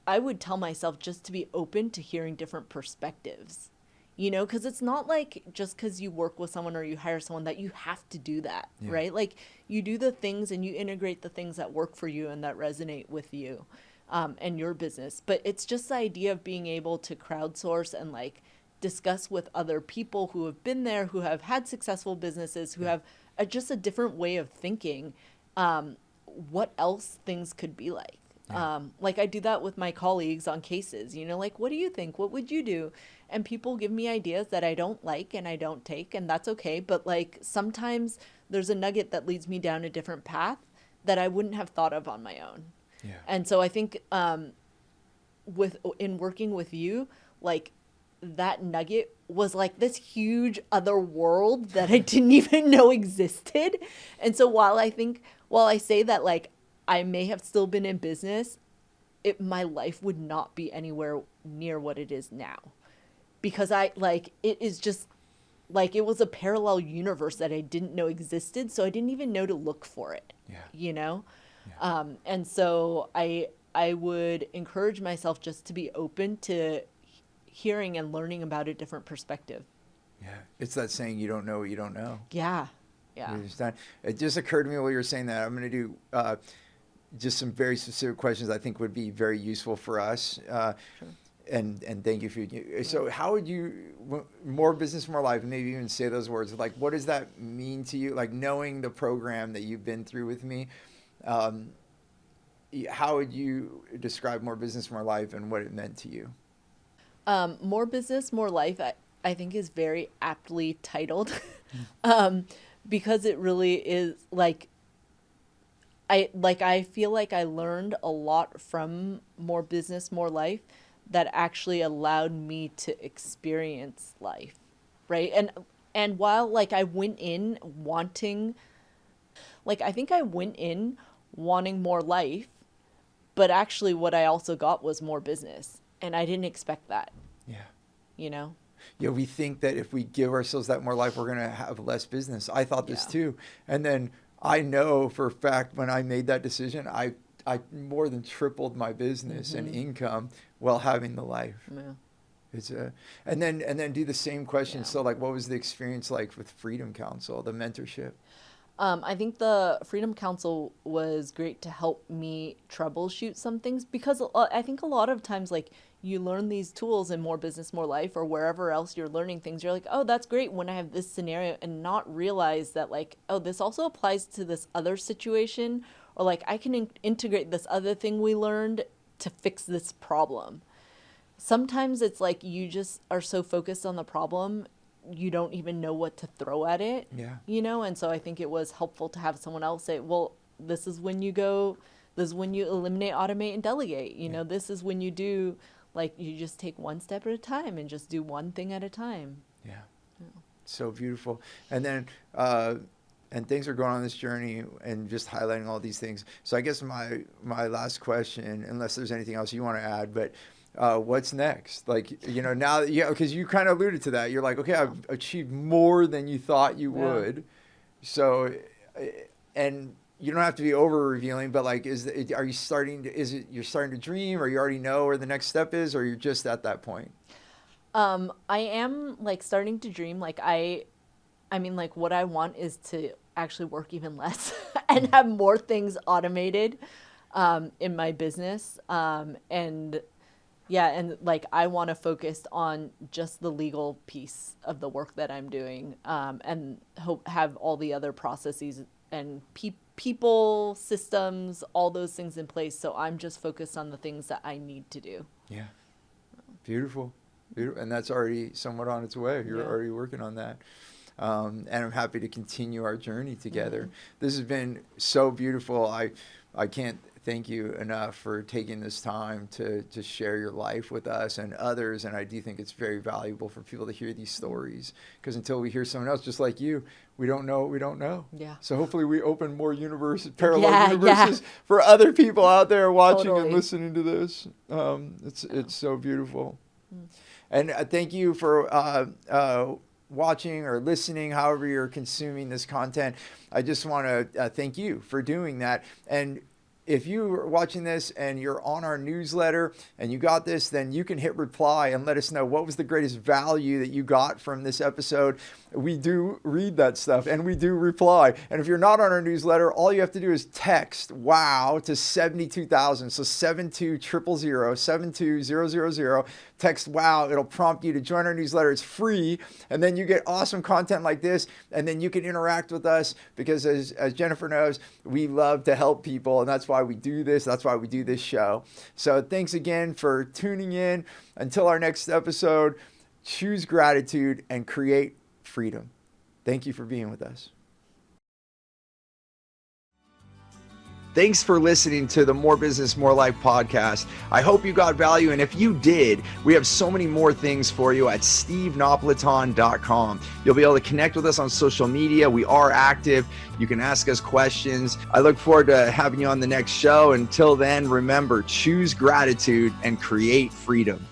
I would tell myself just to be open to hearing different perspectives, because it's not like just because you work with someone or you hire someone that you have to do that, right? Like you do the things and you integrate the things that work for you and that resonate with you. And your business. But it's just the idea of being able to crowdsource and like discuss with other people who have been there, who have had successful businesses, who have just a different way of thinking, what else things could be like. Like I do that with my colleagues on cases, like, what do you think? What would you do? And people give me ideas that I don't like and I don't take, and that's okay. But like sometimes there's a nugget that leads me down a different path that I wouldn't have thought of on my own. Yeah. And so I think in working with you, like that nugget was like this huge other world that I didn't even know existed. And so while I say that like I may have still been in business, my life would not be anywhere near what it is now. Because it is just like it was a parallel universe that I didn't know existed, so I didn't even know to look for it. Yeah. Yeah. And so I would encourage myself just to be open to hearing and learning about a different perspective. Yeah. It's that saying, you don't know what you don't know. Yeah. Yeah. It just occurred to me while you were saying that. I'm going to do just some very specific questions I think would be very useful for us. Sure. And thank you for so how would you, more business, more life, maybe even say those words, like what does that mean to you? Like knowing the program that you've been through with me, how would you describe more business, more life and what it meant to you? More business, more life, I think is very aptly titled because it really is like, I feel like I learned a lot from more business, more life that actually allowed me to experience life. Right. And while like I went in wanting, like, I think I went in wanting more life, but actually what I also got was more business. And I didn't expect that. Yeah. Yeah, we think that if we give ourselves that more life, we're going to have less business. I thought this too. And then I know for a fact when I made that decision, I more than tripled my business and income while having the life. Yeah. It's and then do the same question. Yeah. So like, what was the experience like with Freedom Council, the mentorship? I think the Freedom Council was great to help me troubleshoot some things, because I think a lot of times, like, you learn these tools in More Business, More Life, or wherever else you're learning things. You're like, oh, that's great when I have this scenario, and not realize that, like, oh, this also applies to this other situation, or like I can integrate this other thing we learned to fix this problem. Sometimes it's like you just are so focused on the problem, you don't even know what to throw at it. Yeah. And so I think it was helpful to have someone else say, well, this is when you eliminate, automate, and delegate. This is when you do, like, you just take one step at a time and just do one thing at a time. Yeah. So beautiful. And then, and things are going on this journey and just highlighting all these things. So I guess my last question, unless there's anything else you want to add, but what's next? Like, now, because you kind of alluded to that. You're like, okay, I've achieved more than you thought you would. So, and you don't have to be over revealing, but like, you're starting to dream, or you already know where the next step is, or you're just at that point? I am, like, starting to dream. Like, I mean, like, what I want is to actually work even less and have more things automated in my business. And like, I want to focus on just the legal piece of the work that I'm doing, and have all the other processes and people, systems, all those things in place. So I'm just focused on the things that I need to do. Yeah. Beautiful. And that's already somewhat on its way. You're already working on that. And I'm happy to continue our journey together. This has been so beautiful. I can't thank you enough for taking this time to share your life with us and others. And I do think it's very valuable for people to hear these stories, because until we hear someone else just like you, we don't know what we don't know. Yeah. So hopefully we open more parallel universes for other people out there watching and listening to this. It's so beautiful. And thank you for watching or listening, however you're consuming this content. I just want to thank you for doing that. And if you are watching this and you're on our newsletter and you got this, then you can hit reply and let us know what was the greatest value that you got from this episode. We do read that stuff and we do reply. And if you're not on our newsletter, all you have to do is text WOW to 72,000. So 72000, text WOW. It'll prompt you to join our newsletter. It's free. And then you get awesome content like this. And then you can interact with us, because as Jennifer knows, we love to help people. And that's why we do this. That's why we do this show. So thanks again for tuning in. Until our next episode, choose gratitude and create freedom. Thank you for being with us. Thanks for listening to the More Business, More Life podcast. I hope you got value. And if you did, we have so many more things for you at stevenapolitan.com. You'll be able to connect with us on social media. We are active. You can ask us questions. I look forward to having you on the next show. Until then, remember, choose gratitude and create freedom.